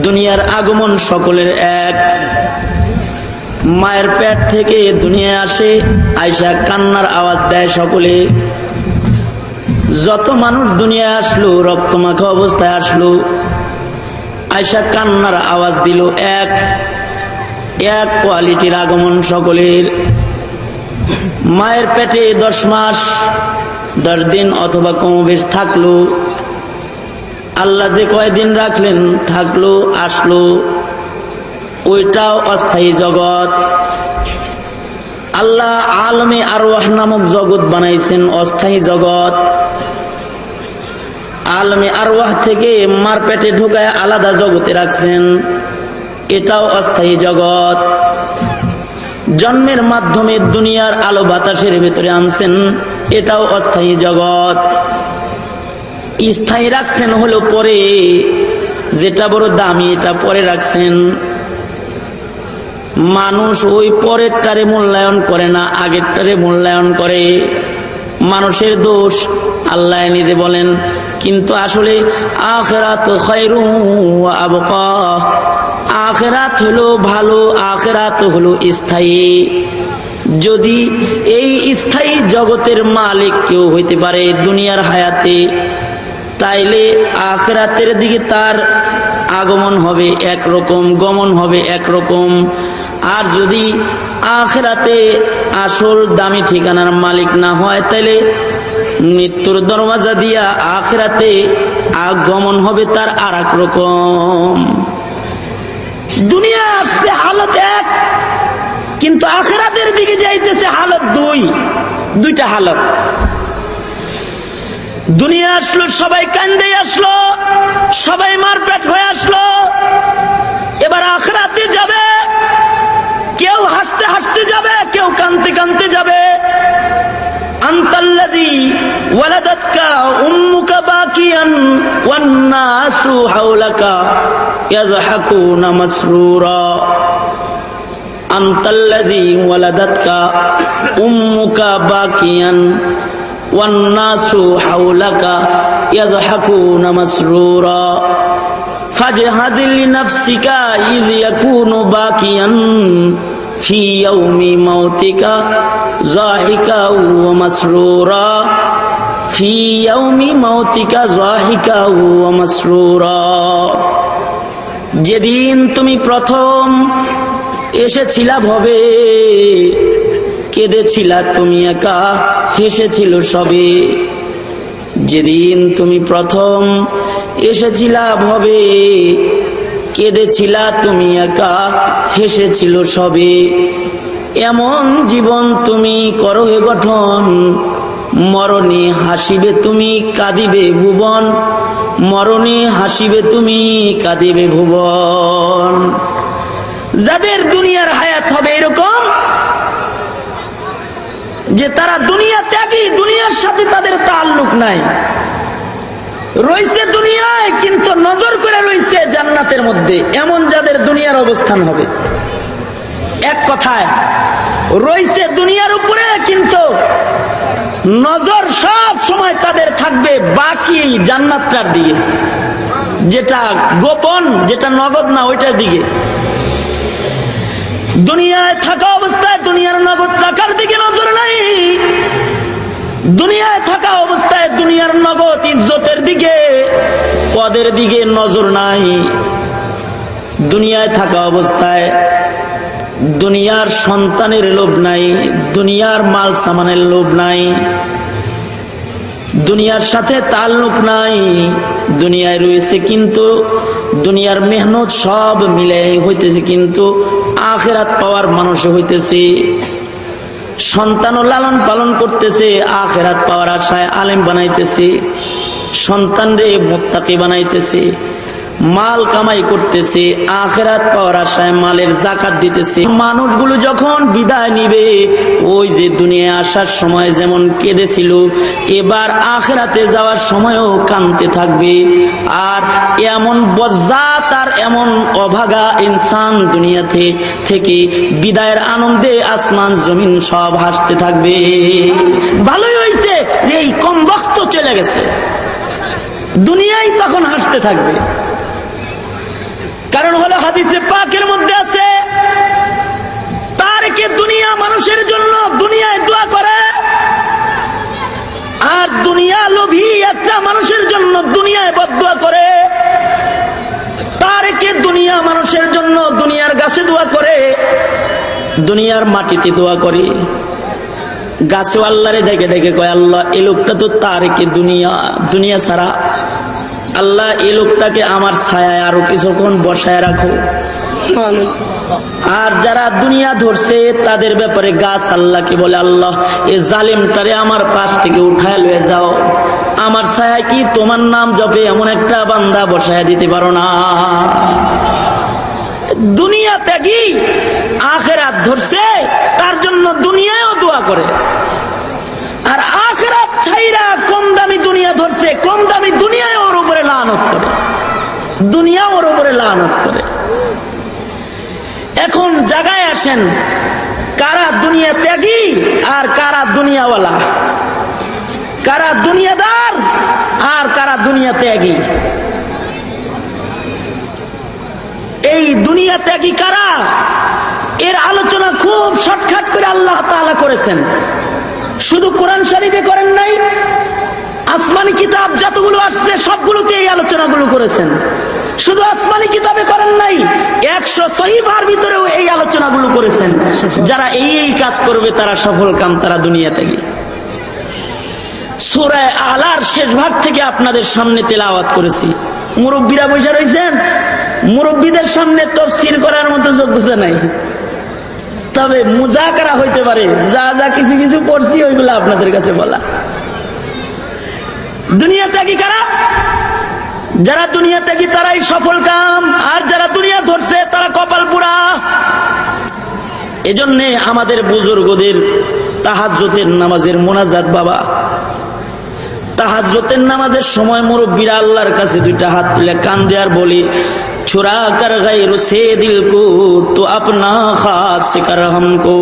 দুনিয়ার আগমন সকলের এক। মায়ের পেট থেকে দুনিয়ায় আসে, আয়সা কান্নার আওয়াজ দেয় সকলে। যত মানুষ দুনিয়ায় আসলো রক্তমাখা অবস্থায় আসলো, আয়সা কান্নার আওয়াজ দিল। এক কোয়ালিটির আগমন সকলের। মায়ের পেটে 10 মাস 10 দিন অথবা কমবেশ থাকলো, আল্লাহ যে কয়দিন রাখলেন থাকলো আসলো, ওইটাও অস্থায়ী জগৎ। আল্লাহ আলমে আরওয়াহ নামক জগৎ বানাইছেন, অস্থায়ী জগৎ। আলমে আরওয়াহ থেকে মার পেটে ঢুকায় আলাদা জগতে রাখছেন, এটাও অস্থায়ী জগৎ। জন্মের মাধ্যমে দুনিয়ার আলো বাতাসের ভেতরে আনছেন, এটাও অস্থায়ী জগৎ। স্থায়ী রাখছেন হলো পরে, যেটা বড় দামি এটা পরে রাখছেন। মানুষ ওই পরেরটারে মূল্যায়ন করে না, আগেরটারে মূল্যায়ন করে। মানুষের দোষ, আল্লাহ নিজে বলেন। কিন্তু আসলে আখিরাত খায়রুন ওয়া আবকা, আখিরাত হলো ভালো, আখিরাত হলো স্থায়ী। যদি এই স্থায়ী জগতের মালিক কেউ হইতে পারে দুনিয়ার হায়াতে, তাইলে আখিরাতের দিকে তার আগমন হবে একরকম, গমন হবে একরকম। আর যদি আখিরাতে আসল দামি ঠিকানার মালিক না হয়, তাইলে মৃত্যুর দরওয়াজা দিয়া আখিরাতে আগমন হবে তার আর এক রকম। দুনিয়া আসছে হালত এক, কিন্তু আখিরাতের দিকে যাইতেছে হালত 2। 2টা হালত। দুনিয়া আসলো সবাই কান্দে আসলো, সবাই মারপেট হয়ে আসলো। এবার আখিরাতে যাবে, কেউ হাসতে হাসতে যাবে, কেউ কাঁদতে কাঁদতে যাবে। আনতাল্লাযী ওয়ালাদাতকা উম্মুকা বাকিয়ান ওয়ান নাসু হাওলাকা ইয়াযহাকুনা মাসরুরা। আনতাল্লাযী ওয়ালাদাতকা উম্মুকা বাকিয়ান ওয়ান নাসু হাওলাকা ইয়াযহাকুনা মাসরুরা। ফাজহাদ লিনাফসিকা ইয ইয়াকুনু বাকিয়ান ফি ইয়াউমি মাউতিকা যাহিকা ওয়া মাসরুরা। ফি ইয়াউমি মাউতিকা যাহিকা ওয়া মাসরুরা। যেদিন তুমি প্রথম এসেছিলা ভবে, কেঁদেছিলা তুমি একা, হেসেছিল সবে। যেদিন তুমি প্রথম এসেছিলা ভবে, কেঁদেছিলা তুমি একা, হেসেছিল সবে। এমন জীবন তুমি করো হে গঠন, মরণে হাসিবে তুমি কাঁদিবে ভুবন। মরণে হাসিবে তুমি কাঁদিবে ভুবন। যাদের দুনিয়ার হায়াত হবে এরকম যে তারা দুনিয়া ত্যাগী, দুনিয়ার সাথে তাদের তাল্লুক নাই, তারা দুনিয়ার সাথে তাল্লুক নাই, তারা দুনিয়ার সাথে তাল্লুক নাই। দুনিয়ার হায়াত হবে এরকম যে তারা দুনিয়া ত্যাগী, দুনিয়ার সাথে তাদের তাল্লুক নাই। যাদের দুনিয়ার হায়াত হবে এরকম যে তারা দুনিয়া ত্যাগী, দুনিয়ার সাথে তাদের তাল্লুক নাই, রয়েছে দুনিয়ায় কিন্তু নজর করে রয়েছে জান্নাতের মধ্যে, এমন যাদের দুনিয়ার অবস্থান হবে। এক কথায় রয়েছে দুনিয়ার উপরে কিন্তু নজর সব সময় তাদের থাকবে বাকি জান্নাতটার দিকে, যেটা গোপন, যেটা নগদ না, ওইটার দিকে। দুনিয়ায় থাকা অবস্থায় দুনিয়ার নগদ টাকার দিকে নজর নাই, দুনিয়ায় থাকা অবস্থায় দুনিয়ার নগদ ইজ্জতের দিকে, পদের দিকে নজর নাই। দুনিয়ায় থাকা অবস্থায় দুনিয়ার সন্তানের লোভ নাই, দুনিয়ার মাল সামানের লোভ নাই, দুনিয়ার সাথে তাল্লুক নাই। দুনিয়ায় রয়েছে কিন্তু দুনিয়ার মেহনত সব মিলে হইতেছে, কিন্তু আখিরাত পাওয়ার মানুষ হইতেছে। সন্তানও লালন পালন করতেছে, আখিরাত পাওয়ার আশায় আলেম বানাইতেছে, সন্তানরে মুত্তাকি বানাইতেছে, মাল কামাই করতেছে, আখিরাত পাওয়ার আশায় মালের যাকাত দিতেছে। মানুষগুলো যখন বিদায় নিবে, ওই যে দুনিয়ায় আসার সময় যেমন কেঁদেছিল, এবার আখিরাতে যাওয়ার সময়ও কাঁদতে থাকবে। আর এমন বজ্জাত আর এমন অভাগা ইনসান দুনিয়াতে থেকে বিদায়ের আনন্দে আসমান জমিন সব হাসতে থাকবে। ভালোই হয়েছে যে এই কম বক্ত চলে গেছে, দুনিয়ায় তখন হাসতে থাকবে। কারণ হলো হাদিসে পাকের মধ্যে আছে, তারকে দুনিয়া মানুষের জন্য দুনিয়ায় দোয়া করে, আর দুনিয়া লোভী একটা মানুষের জন্য দুনিয়ায় বদদোয়া করে। তারকে দুনিয়া মানুষের জন্য দুনিয়ার গাছে দোয়া করে, দুনিয়ার মাটিতে দোয়া করে। গাছে আল্লাহরে ডেকে ডেকে কয়, আল্লাহ এই লোকটা তো তারকে দুনিয়া, দুনিয়া ছাড়া, আল্লাহ এই লোকটাকে আমার ছায়ায় আরো কিছুক্ষণ বসায় রাখো। আর যারা দুনিয়া ধরছে তাদের ব্যাপারে গাছ আল্লাহকে বলে, আল্লাহ এ জালিমটারে আমার পাশ থেকে উঠায় লয়ে যাও, আমার ছায়ায় কি তোমার নাম জপে এমন একটা বান্দা বসায় দিতে পারো না। দুনিয়া ত্যাগী আখিরাত ধরছে, তার জন্য দুনিয়ায়ও দোয়া করে। আর আখিরাত ছাইরা কম দামি দুনিয়া ধরছে, কম দামি দুনিয়ায় ওর উপরে লানত করে, দুনিয়া ওর উপরে লানত করে। এখন জায়গায় আসেন, কারা দুনিয়া ত্যাগী আর কারা দুনিয়াওয়ালা, কারা দুনিয়াদার আর কারা দুনিয়া ত্যাগী। এই দুনিয়া ত্যাগী কারা, এর আলোচনা খুব শর্টকাট করে আল্লাহ তাআলা করেছেন। শুধু কোরআন শরীফে করেন নাই, আসমানি কিতাব যতগুলো আসছে সবগুলোতে এই আলোচনাগুলো করেছেন। শুধু আসমানি কিতাবে করেন নাই, 100 সহিফার ভিতরেও এই আলোচনাগুলো করেছেন। যারা এই কাজ করবে তারা সফল কাম, তারা দুনিয়া থেকে। সূরা আলার শেষ ভাগ থেকে আপনাদের সামনে তেলাওয়াত করেছি। মুরব্বীরা বসে রয়েছেন, মুরব্বীদের সামনে তাফসীর করার মতো যোগ্যতা নাই, তবে মুজাকারা হইতে পারে। যা যা কিছু কিছু পড়ছি ওইগুলো আপনাদের কাছে বলা। দুনিয়া ত্যাগী কারা? যারা দুনিয়া ত্যাগী তারাই সফল কাম, আর যারা দুনিয়া ধরছে তারা কপাল পুরা। এজন্যে আমাদের বুজুর্গদের তাহাজ্জুদের নামাজের মোনাজাত, বাবা তাহাজ্জুদের নামাজের সময় মুরব্বীরা আল্লাহর কাছে দুইটা হাত তুলে কান্দে আর বলি, छुरा कर गैर से दिल को तो अपना खास कर हमको,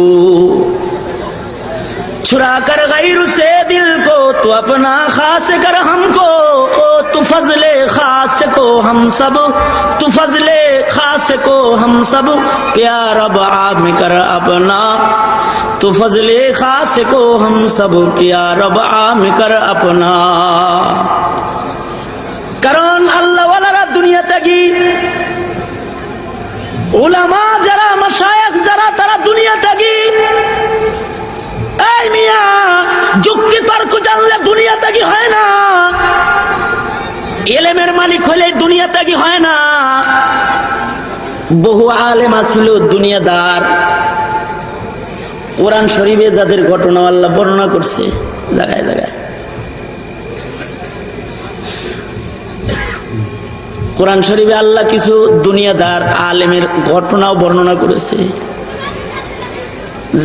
छुरा कर गैर से दिल को तो अपना खास कर हमको, ओ तू फजले खास को हम सब, तू फजले खास को हम सब प्यार अब आम कर अपना, तू फजले खास को हम सब प्यार अब आम कर अपना। কারণ আল্লাহ ওয়ালারা দুনিয়া ত্যাগী, উলামা যারা, মাশায়েখ যারা, তারা দুনিয়া ত্যাগী। এই মিয়া, যুক্তি তর্ক জানলে দুনিয়া ত্যাগী হয় না, ইলমের মালিক হলে দুনিয়া ত্যাগী হয় না। বহু আলেম ছিল দুনিয়াদার। কোরআন শরীফে যাদের ঘটনা আল্লাহ বর্ণনা করছে জায়গায় জায়গায়, কোরআন শরীফে আল্লাহ কিছু দুনিয়াদার আলেমের ঘটনাও বর্ণনা করেছে,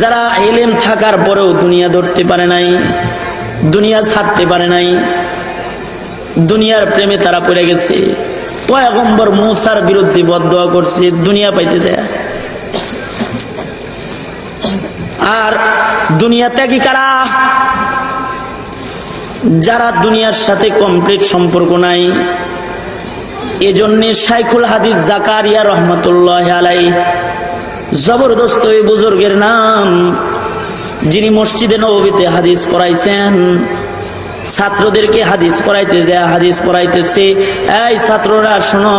যারা ইলম থাকার পরেও দুনিয়া ধরতে পারে নাই, দুনিয়া ছাড়তে পারে নাই। দুনিয়ার প্রেমে তারা পড়ে গেছে। পয়গম্বর মূসার বিরুদ্ধে বদদোয়া করছে দুনিয়া পাইতে যায়। আর দুনিয়া ত্যাগী কারা? যারা দুনিয়ার সাথে কমপ্লিট সম্পর্ক নাই। এজন্য শাইখুল হাদিস জাকারিয়া রহমাতুল্লাহ আলাইহি, জবরদস্ত এই বুজুর্গের নাম, যিনি মসজিদে নববীতে হাদিস পড়াইছেন, ছাত্রদেরকে হাদিস পড়াইতে যায় হাদিস পড়াইতেছে, এই ছাত্ররা শোনো,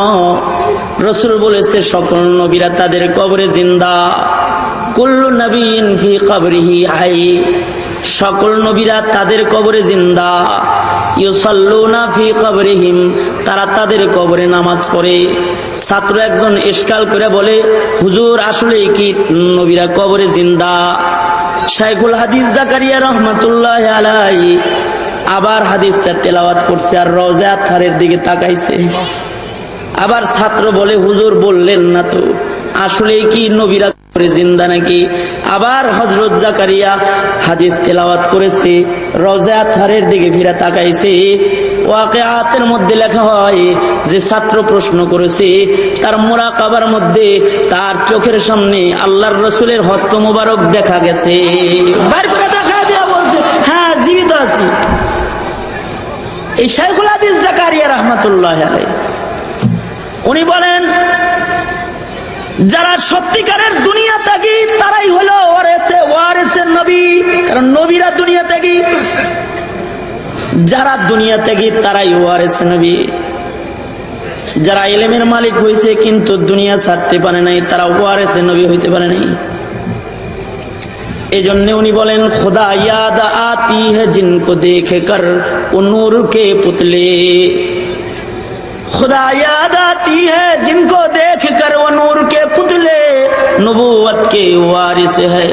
রাসূল বলেছে সকল নবীরা তাদের কবরে জিন্দা, কুল্লু নবীন ফি কবরিহি হাই, সকল নবীরা তাদের কবরে জিন্দা, ইউসাল্লুনা ফি কবরিহিম, তারা তাদের কবরে নামাজ পড়ে। ছাত্র একজন ইশকাল করে বলে, হুজুর আসলে কি নবীরা কবরে জিন্দা? শাইখুল হাদিস জাকারিয়া রহমাতুল্লাহ আলাইহি আবার হাদিসটা তেলাওয়াত করছে আর রওজা আতহারের দিকে তাকাইছে। আবার ছাত্র বলে, হুজুর বললেন না তো আসলে কি নবীরা কবরে জিন্দা নাকি? আবার হযরত জাকারিয়া হাদিস তেলাওয়াত করেছে, রওজা আতহারের দিকে ফিরে তাকাইছে। ওয়াকিআতের মধ্যে লেখা হয় যে ছাত্র প্রশ্ন করেছে, তার মুরাকাবার মধ্যে তার চোখের সামনে আল্লাহর রাসূলের হস্ত মোবারক দেখা গেছে। বাইর করে দেখা দিয়া বলছে, হ্যাঁ জীবিত আছি। এই শাইখুল হাদিস জাকারিয়া রাহমাতুল্লাহ আলাইহি উনি বলেন, যারা সত্যিকারের দুনিয়া ত্যাগী তারাই হলো ওয়ারিসে নবী, কারণ নবীরা দুনিয়া ত্যাগী। যারা দুনিয়া ত্যাগী তারাই ওয়ারিসে নবী। যারা ইলমের মালিক হয়েছে কিন্তু দুনিয়া ছাড়তে পারে নাই, তারা ওয়ারিসে নবী হইতে পারে নাই। এজন্য উনি বলেন, খুদা ইয়াদ আতি হ্যায় জিनको देखे कर वो नूर के पुतले, खुदा याद आती है जिनको देख कर वो नूर के पुतले, नबूवत के वारिस है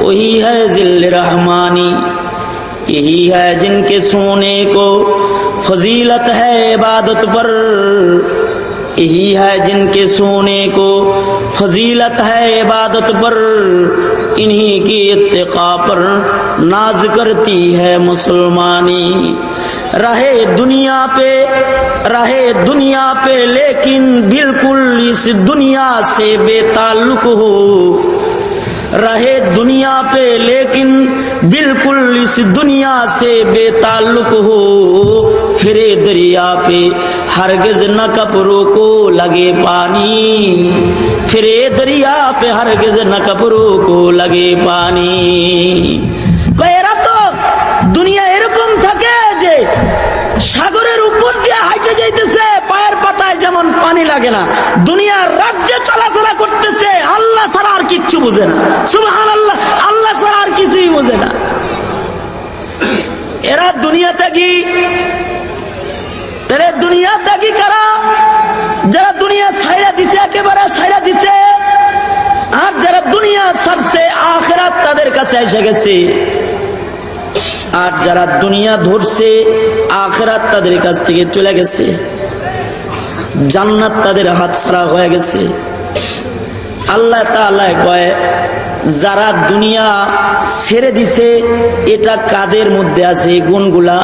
वही है जिल्ल रहमानी, यही है जिनके सोने को फजीलत है इबादत पर, यही है जिनके सोने को फजीलत है इबादत पर, इन्हीं की इत्तिका पर नाज करती है मुसलमानी, रहे दुनिया पे लेकिन बिल्कुल इस दुनिया से बेताल्लुक हो, रहे दुनिया पे लेकिन बिल्कुल इस दुनिया से बेताल्लुक हो, फिरे दरिया पे हरगिज न कपड़ों को लगे पानी, फिरे दरिया पे हरगिज न कपड़ों को लगे पानी। এরা তো দুনিয়া এরকম থাকে যে সাগরের উপর দিয়ে হাইটে যাইতেছে, পায়ের পাতায় যেমন পানি লাগে না, দুনিয়ার রাজ্যে চলাফেরা করতেছে, আল্লাহ ছাড়া আর কিচ্ছু বোঝে না। সুবহানাল্লাহ, আল্লাহ ছাড়া আর কিছুই বোঝে না। এরা দুনিয়া ত্যাগী। তাহলে দুনিয়া ত্যাগী কারা? যারা দুনিয়া ছাইড়া দিছে, একেবারে ছাইড়া দিছে, আর যারা দুনিয়া ছাড়ছে আখিরাত তাদের কাছে এসে গেছে, আর যারা দুনিয়া ধরছে আখিরাত তাদের কাছ থেকে চলে গেছে, জান্নাত তাদের হাতছাড়া হয়ে গেছে। আল্লাহ তাআলা কয়, যারা দুনিয়া ছেড়ে দিছে এটা কাদের মধ্যে আছে গুণগুলা?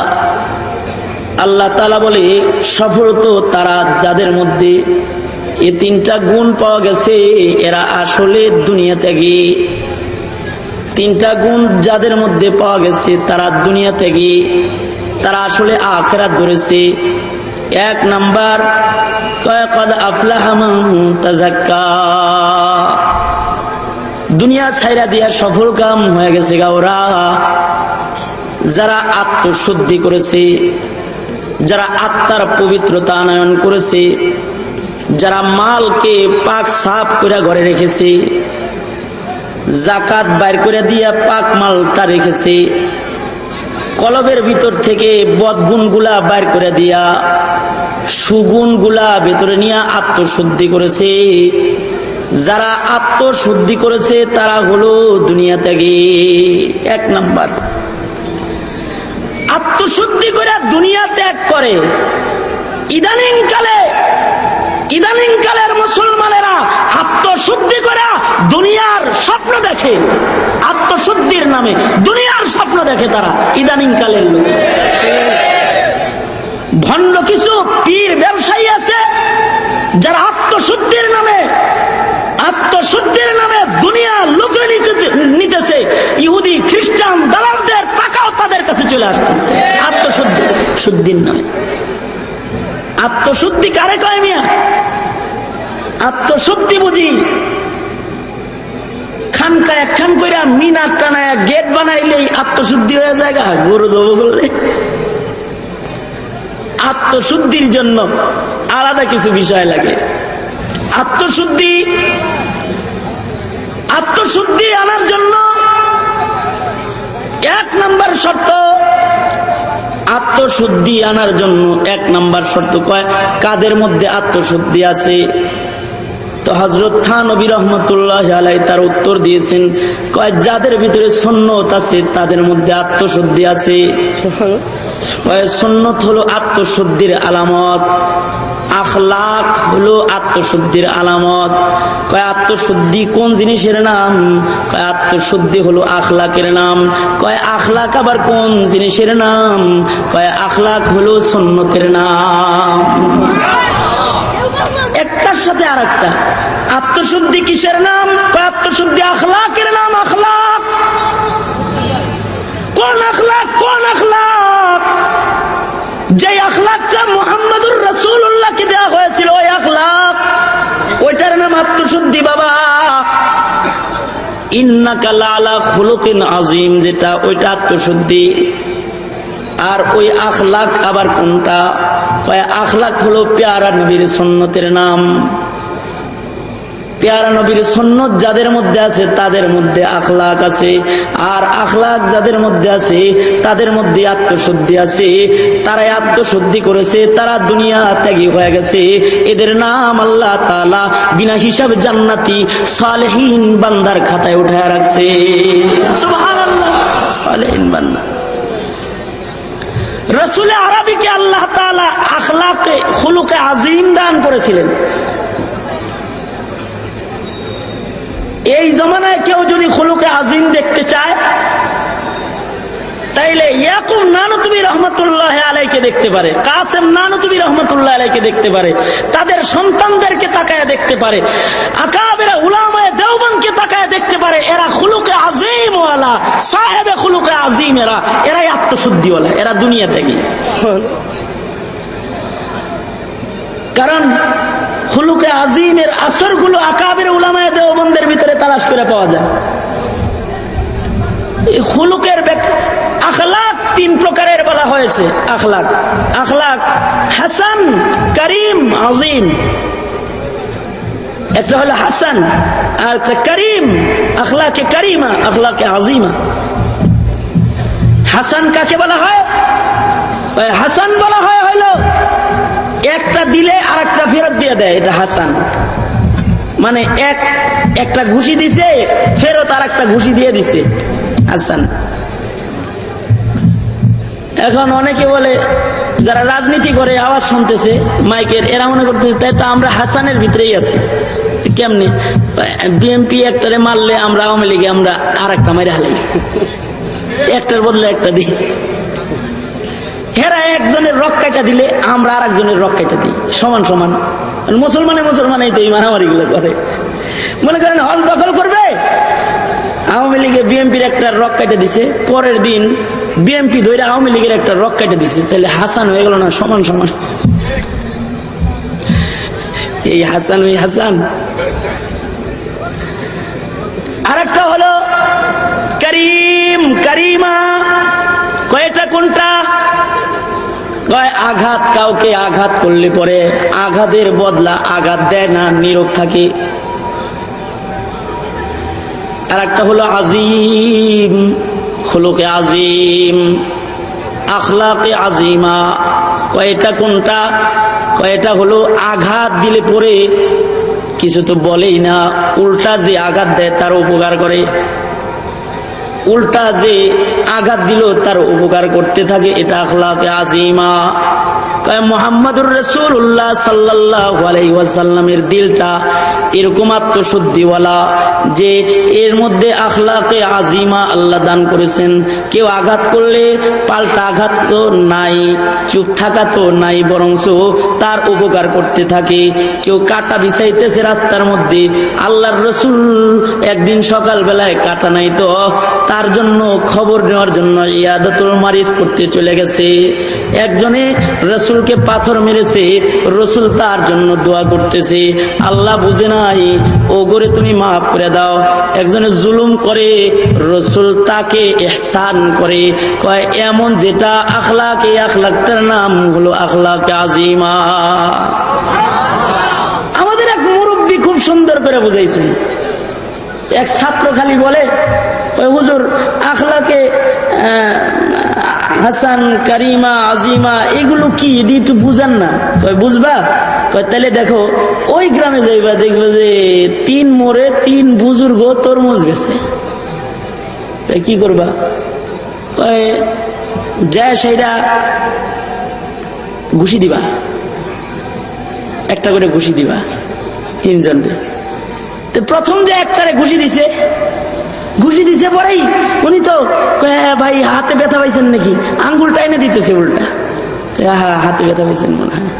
আল্লাহ তাআলা বলে, সফল তো তারা যাদের মধ্যে এই তিনটা গুণ পাওয়া গেছে, এরা আসলে দুনিয়া ত্যাগী। তিনটা গুণ যাদের মধ্যে পাওয়া গেছে তারা দুনিয়া ত্যাগী, তারা আসলে আখিরাত ধরেছে। এক নাম্বার, কদ আফলাহা মান তাযাক্কা, দুনিয়া ছাইরা দিয়া সফল কাম হয়ে গেছে ওরা। যারা আত্মশুদ্ধি করেছে, যারা আত্মার পবিত্রতা আনয়ন করেছে, যারা মালকে পাক সাফ করে ঘরে রেখেছে, জাকাত বাইর করে দিয়া পাক মালটা রেখেছে, কলবের ভিতর থেকে বদগুণগুলা বাইর করে দিয়া সুগুণগুলা ভেতরে নিয়ে আত্মশুদ্ধি করেছে। যারা আত্মশুদ্ধি করেছে তারা হলো দুনিয়া ত্যাগী। এক নাম্বার, আত্মশুদ্ধি করে দুনিয়া ত্যাগ করে। ইদানিং কালের মুসলমানেরা আত্মশুদ্ধি করে দুনিয়ার স্বপ্ন দেখে, আত্মশুদ্ধির নামে দুনিয়ার স্বপ্ন দেখে তারা, ইদানিং কালের লোক। ভণ্ড কিছু পীর ব্যবসায়ী আছে যারা আত্মশুদ্ধির নামে দুনিয়া লুটে নিতেছে। ইহুদি খ্রিস্টান দালালদের টাকাও তাদের কাছে চলে আসতেছে আত্মশুদ্ধির নামে। আত্মশুদ্ধি কারে কয় মিয়া? আত্মশুদ্ধি বুঝি খানকা একখান কইরা মিনার টানায় গেট বানাইলেই আত্মশুদ্ধি হয়ে যায়, গরু জব করলে। আত্মশুদ্ধির জন্য আলাদা কিছু বিষয় লাগে। আত্মশুদ্ধি আনার জন্য এক নাম্বার শর্ত, আত্মশুদ্ধি আনার জন্য এক নাম্বার শর্ত কয় কাদের মধ্যে আত্মশুদ্ধি আছে? তো হযরত থানবী রাহমাতুল্লাহ আলাইহি তার উত্তর দিয়েছেন, কয় যাদের ভিতরে সুন্নত আছে তাদের মধ্যে আত্মশুদ্ধি আছে। কয় সুন্নত হলো আত্মশুদ্ধির আলামত, আখলাক হলো আত্মশুদ্ধির আলামত। কয় আত্মশুদ্ধি কোন জিনিসের নাম? কয় আত্মশুদ্ধি হলো আখলাকের নাম। কয় আখলাক আবার কোন জিনিসের নাম? কয় আখলাক হলো সুন্নতের নাম। একটার সাথে আর একটা। আত্মশুদ্ধি কিসের নাম? কয় আত্মশুদ্ধি আখলাকের নাম। আখলাক কোন আখলাক? কোন আখলাক? যে আখলাকটা মুহাম্মদুর রাসূলুল্লাহকে দেওয়া হয়েছিল ওই আখলাক, ওইটার নাম আত্মশুদ্ধি বাবা। ইন্নাকা লাআলা খুলুকিন আযীম, যেটা ওইটা আত্মশুদ্ধি। আর ওই আখলাক আবার কোনটা? কয় আখলাক হলো প্যারা নবীর সুন্নতের নাম। প্যারা নবীর সুন্নত যাদের মধ্যে আছে তাদের মধ্যে আখলাক আছে, আর আখলাক যাদের মধ্যে আছে তাদের মধ্যে আত্মশুদ্ধি আছে। তারাই আত্মশুদ্ধি করেছে, তারা দুনিয়া ত্যাগী হয়ে গেছে। এদের নাম আল্লাহ তাআলা বিনা হিসাব জান্নাতি সালেহীন বান্দার খাতায় উঠায় রাখছে। সুবহানাল্লাহ, সালেহীন বান্দা। রাসূল আরবীকে আল্লাহ তাআলা আখলাকে খুলুকে আযীম দান করেছিলেন। এই জমানায় কেউ যদি খুলুকে আযীম দেখতে চায় তাইলে ইয়াকুব নানুতুবি রহমাতুল্লাহ আলাইহিকে দেখতে পারে, কাসেম নানুতুবি রহমাতুল্লাহ আলাইহিকে দেখতে পারে, তাদের সন্তানদেরকে তাকায় দেখতে পারে, আকাবেরা উলামায়ে দেওবন্দকে তাকায় দেখতে পারে। এরা খুলুকে আযীম ওয়ালা, সাহেবে খুলুকে আযীম, এরাই আত্মশুদ্ধি ওয়ালা, এরা দুনিয়া থেকে। কারণ খুলুকে আযীমের আসরগুলো আকাবের উলামায়ে দেওবন্দের ভিতরে তালাশ করে পাওয়া যায়। এই খুলুকের আখলাক তিন প্রকারের বলা হয়েছে। আখলাক হাসান, করিম, আযীম। একটা হলো হাসান আর একটা করিম, আখলাকে করিমা, আখলাকে আযীমা। হাসান কাকে বলা হয়? হাসান বলা হয় হলো একটা দিলে আর একটা ফেরত দিয়ে দেয়, এটা হাসান। মানে একটা ঘুষি দিছে, ফেরত আর একটা ঘুষি দিয়ে দিছে, হাসান। এখন অনেকে বলে যারা রাজনীতি করে আওয়াজ শুনতেছে মাইকের, এরা মনে করতেছে তাই তো আমরা হাসানের ভিতরেই আছি। কেমনে? বিএনপি একটারে মারলে আমরা আওয়ামী লীগে আমরা আর একটা মাইরে হালাই, একটার বদলে একটা দিই। হেরা একজনের রক কাটা দিলে আমরা আর একজনের রক কাটা দিই, সমান সমান। মুসলমানে তো এই মারামারি গুলো করে। মনে করেন হল দখল করবে, আওয়ামী লীগে বিএনপির একটা রক কাটে দিছে, পরের দিন বিএনপি ধরে আওয়ামী লীগের একটা রক কাটে দিছে, তাহলে হাসান হয়ে গেল না সমান সমান? এই হাসান ওই হাসান। আর একটা হলো করিম, করিমা। কয়টা কোনটা? কয় আঘাত, কাউকে আঘাত করলে পরে আঘাতের বদলা আঘাত দেয় না, নীরব থাকে। আর একটা হলো আযীম, খুলুকে আযীম, আখলাকে আযীমা। কয়টা কোনটা? কয়টা হলো আঘাত দিলে পরে কিছু তো বলেই না, উল্টা যে আঘাত দেয় তার উপকার করে, উল্টা যে আঘাত দিল তার উপকার করতে থাকে, এটা আখলাকে আযীমা। কয় মুহাম্মাদুর রাসূলুল্লাহ সাল্লাল্লাহু আলাইহি ওয়াসাল্লামের দিলটা এরকম আত্মশুদ্ধিওয়ালা যে এর মধ্যে আখলাকে আজিমা আল্লাহ দান করেছেন। কেউ আঘাত করলে পাল্টা আঘাত তো নাই, চুপ থাকা তো নাই, বরঞ্চ তার উপকার করতে থাকে। কেউ কাটা বিছাইতেছে রাস্তার মধ্যে, আল্লাহর রাসূল একদিন সকালবেলায় কাটা নাই তো তার জন্য খবর নেওয়ার জন্য ইয়াদাতুল মারিজ করতে চলে গেছে। একজনে রাসূলকে পাথর মেরেছে, রাসূল তার জন্য দোয়া করতেছে, আল্লাহ বুঝে নাই, ও গরে তুমি মাফ করে দাও। একজনে জুলুম করে, রাসূল তাকে ইহসান করে। কয় এমন যেটা আখলাক, এই আখলাকটার নাম হলো আখলাক আজিমা। আমাদের এক মুরব্বী খুব সুন্দর করে বুঝাইছেন। এক ছাত্র খালি বলে, ওই হুজুর আখলাকে হাসান, কারিমা, আজিমা এগুলো কি, এটি একটু বুঝান না। কয় বুঝবা? কয় তাহলে দেখো ওই গ্রামে যাইবা, দেখবে যে 3 মোড়ে 3 বুজুর্গ তরমুজ বেছে। কি করবা? কয় যায় সেইটা ঘুষি দিবা, একটা করে ঘুষি দিবা 3 জনরে। তো প্রথম যে একটারে ঘুষি দিছে পরেই উনি তো ভাই হাতে ব্যথা পাইছেন নাকি, আঙ্গুল টাইনে দিতেছে উল্টা, হ্যাঁ হাতে ব্যথা পাইছেন মনে হয়।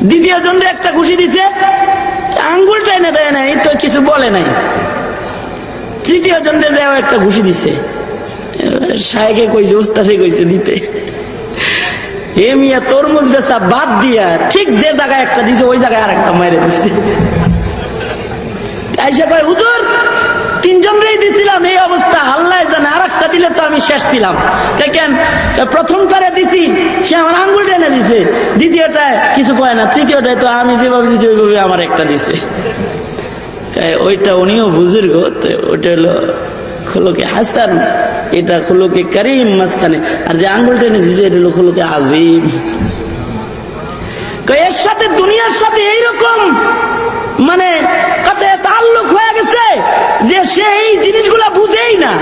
দ্বিতীয় জনরে একটা ঘুষি দিছে, আঙ্গুল টাইনে দেয় নাই তো কিছু বলে নাই। তৃতীয় জনরে যাও একটা ঘুষি দিছে, শায়েখে কইছে, উস্তাদে কইছে দিতে। হে মিয়া তরমুজ বেচা বাদ দিয়া ঠিক যে জায়গায় একটা দিছে ওই জায়গায় আর একটা মাইরে দিছে। আইসা কয় হুজুর 3 জনরেই দিছিলাম এই অবস্থা, আল্লাহ জানে, আর একটা দিলে তো আমি শেষ ছিলাম। কেন? প্রথমটারে দিছি সে আমার আঙ্গুল টেনে দিছে, দ্বিতীয়টায় কিছু কয় না, তৃতীয়টায় তো আমি যেভাবে দিছি ওইভাবে আমার একটা দিছে। ওইটা উনিও বুজুর্গ, ওইটা হলো খুলুকে হাসান, এটা খুলুকে কারিম মাঝখানে, আর যে আঙ্গুল টেনে দিছে এটা হলো খুলুকে আজিম। এর সাথে দুনিয়ার সাথে এইরকম মানে কত তাল্লুক হয়ে গেছে যে সে এই জিনিসগুলা বুঝেই না।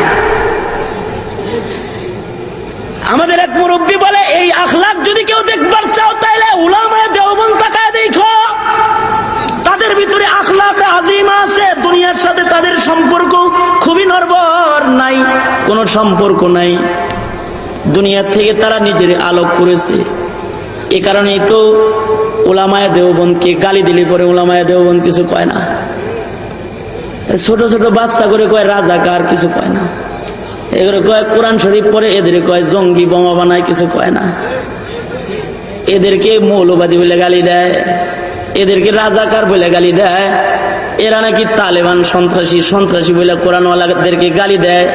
আমাদের এক মুরব্বী বলে, এই আখলাক যদি কেউ দেখবার চাও তাহলে উলামায়ে দেওবন্দ তাকায় দেখো, তাদের ভিতরে আখলাক আজিমা আছে। দুনিয়ার সাথে তাদের সম্পর্ক খুবই নড়বড় নাই, কোনো সম্পর্ক নাই। দুনিয়ার থেকে তারা নিজের আলোক করেছে। এ কারণেই তো উলামায়ে দেওবন্দকে গালি দিলে পরে উলামায়ে দেওবন্দ কিছু কয় না। ছোট ছোট বাচ্চা করে কয় রাজাকার, কিছু কয় না। এগুলো কয় কোরআন শরীফ পড়ে, এদের কয় জঙ্গি, বোমা বানায়, কিছু কয় না। এদেরকে মৌলবাদী বলে গালি দেয়, এদেরকে রাজাকার বলে গালি দেয়। এরা নাকি তালেবান সন্ত্রাসী বলে কোরআনওয়ালাদেরকে গালি দেয়।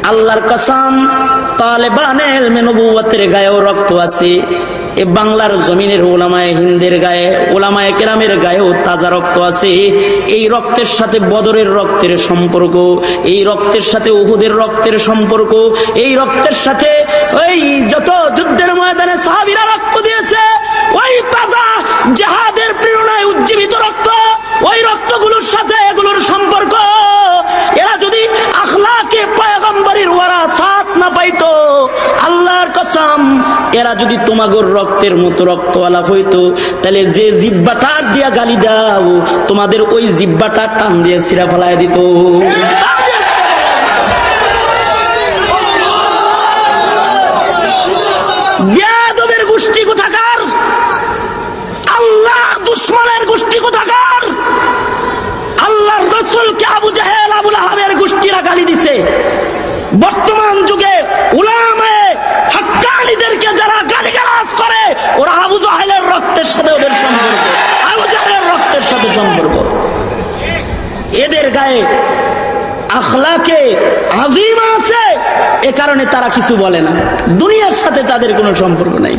আল্লাহর কসম, তালেবানের ইলমে নবুয়তের গায়েও রক্ত আছে। এ বাংলার জমিনের উলামায়ে হিন্দের গায়ে, উলামায়ে কেরামের গায়েও তাজা রক্ত আছে। এই রক্তের সাথে বদরের রক্তের সম্পর্ক, এই রক্তের সাথে উহুদের রক্তের সম্পর্ক, এই রক্তের সাথে ওই যত যুদ্ধের ময়দানে সাহাবীরা রক্ত দিয়েছে, ওই তাজা জিহাদের প্রেরণায় উজ্জীবিত রক্ত, ওই রক্তগুলোর সাথে এগুলোর সম্পর্ক। এরা যদি আখলাকে পয়গম্বরের ওয়ারাসাত না পাইতো, আল্লাহর কসম, এরা যদি তোমাগর রক্তের মতো রক্তওয়ালা হইতো, তাহলে যে জিহ্বাটা দিয়া গালি দাও, তোমাদের ওই জিহ্বাটা টান দিয়ে ছিঁড়া ফেলায় দিত। বেয়াদবের গোষ্ঠী কোথাকার, আল্লাহ দুশমনের গোষ্ঠী কোথাকার। আল্লাহর রাসূলকে আবু জাহেল, আবু লাহাবের গোষ্ঠীরা গালি দিছে। বর্তমান যুগে উলামায়ে হাক্কানীদেরকে যারা গালিগালাজ করে, ওরা আবু জাহেলের রক্তের সাথে ওদের সম্পর্ক, আবু জাহেলের রক্তের সাথে সম্পর্ক। এদের গায়ে আখলাকে আজিমা আছে, এ কারণে তারা কিছু বলে না। দুনিয়ার সাথে তাদের কোনো সম্পর্ক নাই।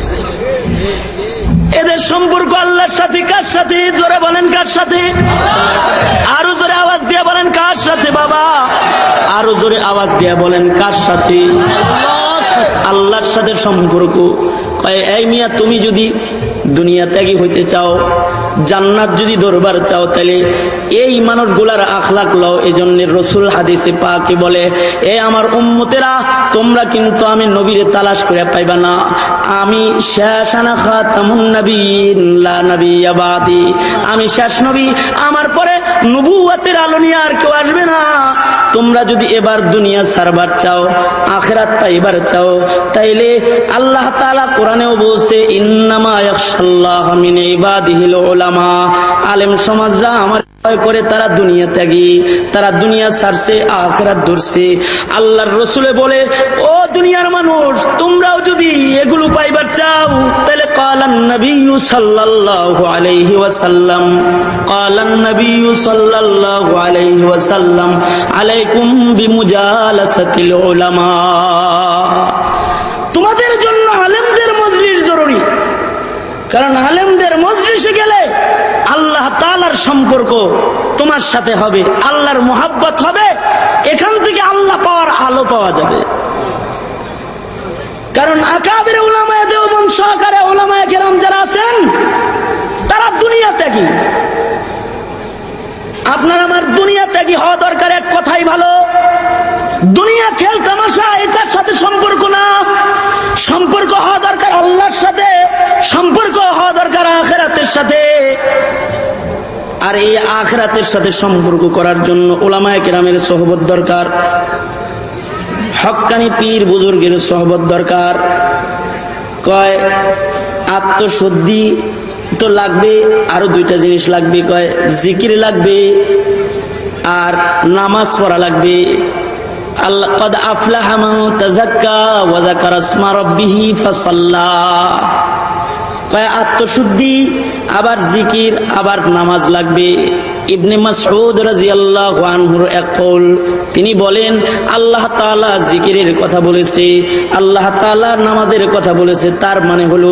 এদের সম্পর্ক আল্লাহর সাথে। কার সাথে? জোরে বলেন কার সাথে? আরো জোরে আওয়াজ দিয়ে বলেন কার সাথে? বাবা আরো জোরে আওয়াজ দিয়ে বলেন কার সাথে? আল্লাহর সাথে সম্পর্ক। এই মিয়া, তুমি যদি দুনিয়া ত্যাগী হইতে চাও, জান্নাত যদি দরবার চাও, তাহলে এই মানুষগুলার আখলাক লও। এই জন্য রসুল হাদিসে পাকে বলে, এ আমার উম্মতেরা, তোমরা কিন্তু আমি নবীরে তালাশ করে পাইবা না। আমি শেষ আনা খাতামুন নবীন লা নবিয়্যা বাদি। আমি শেষ নবী, আমার পরে নবুয়তের আলো নিয়ে আর কেউ আসবে না। তোমরা যদি এবার দুনিয়া ছাড়বার চাও, আখিরাত পাইবার চাও, তাইলে আল্লাহ তাআলা কোরআনেও বলছে, ইন্নামা ইয়াখশাল্লাহ মিন ইবাদিহিল উলামা। আলেম সমাজরা আমার ভয় করে, তারা দুনিয়া ত্যাগী, তারা দুনিয়া ছাড়ছে, আখিরাত ধরছে। আল্লাহর রাসূলে বলে, ও দুনিয়ার মানুষ, তোমরাও যদি এগুলো পাইবার চাও, তাহলে ক্বালান নবিয়্যু সাল্লাল্লাহু আলাইহি ওয়াসাল্লাম, ক্বালান নবিয়্যু সাল্লাল্লাহু আলাইহি ওয়াসাল্লাম, আলাইকুম বিমুজালাসাতিল উলামা। তোমাদের জন্য আলেমদের মজলিস জরুরি, কারণ আলেমদের মজলিসে গেলে আল্লাহ তাআলার সম্পর্ক তোমার সাথে হবে, আল্লাহর মুহাব্বত হবে, এখান থেকে আল্লাহ পাওয়ার আলো পাওয়া যাবে। কারণ আকাবির উলামায়ে দেওবন্দ সহকারে উলামায়ে কেরাম যারা আছেন, তারা দুনিয়া ত্যাগী। আপনার আমার দুনিয়া ত্যাগী হওয়া দরকার, এক কথাই ভালো। দুনিয়া খেল তামাশা, এটার সাথে সম্পর্ক না। সম্পর্ক হওয়া দরকার আল্লাহর সাথে, সম্পর্ক হওয়া দরকার আখিরাতের সাথে। আর এই আখিরাতের সাথে সম্পর্ক করার জন্য উলামায়ে কেরামের সোহবত দরকার, হক্কানি পীর বুজুর্গের সোহবত দরকার। কয় আত্মশুদ্ধি তো লাগবে, আরো দুইটা জিনিস লাগবে। কয় জিকির লাগবে আর নামাজ পড়া লাগবে। আল্লাহ কদ আফলাহা মান তাযাক্কা ওয়া যাকারা ইসমা রাব্বিহি ফাসাল্লা। কয় আত্মশুদ্ধি, আবার জিকির, আবার নামাজ লাগবে। ইবনে মাসউদ রাদিয়াল্লাহু আনহুর এক কওল, তিনি বলেন, আল্লাহ তাআলা জিকিরের কথা বলেছে, আল্লাহ তাআলা নামাজের কথা বলেছে। তার মানে হলো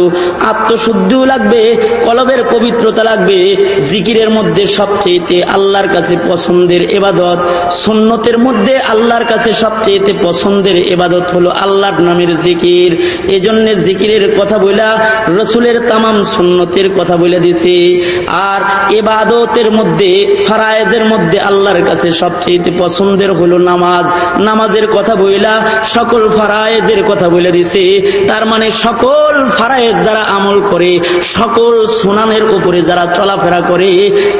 আত্মশুদ্ধিও লাগবে, কলবের পবিত্রতা লাগবে। জিকিরের মধ্যে সবচেয়ে আল্লাহর কাছে পছন্দের ইবাদত, সুন্নতের মধ্যে আল্লাহর কাছে সবচেয়ে পছন্দের ইবাদত হলো আল্লাহর নামের জিকির। এজন্য জিকিরের কথা বলা রাসূলের তামাম সুন্নতের কথা বলে দিছে। আর ইবাদতের মধ্যে, ফরায়েজের মধ্যে আল্লাহর কাছে সবচেয়ে পছন্দের হলো নামাজ। নামাজের কথা বইলা সকল ফরায়েজের কথা বলে দিছে। তার মানে সকল ফরায়েজ যারা আমল করে, সকল সুনানের উপরে যারা চলাফেরা করে,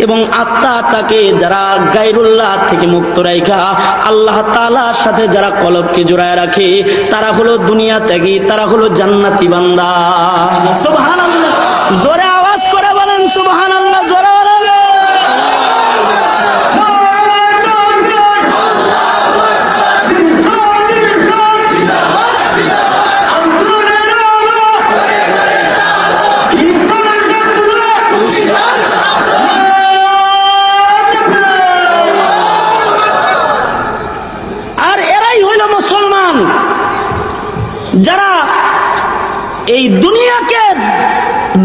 এবং আত্মাটাকে যারা গায়রুল্লাহ থেকে মুক্ত রাখা আল্লাহ তাআলার সাথে যারা কলবকে জোড়ায় রাখে, তারা হলো দুনিয়া ত্যাগী, তারা হলো জান্নাতি বান্দা। সুবহানাল্লাহ, জোরে আওয়াজ করে বলেন সুবহানাল্লাহ, জোরে বলেন। যারা এই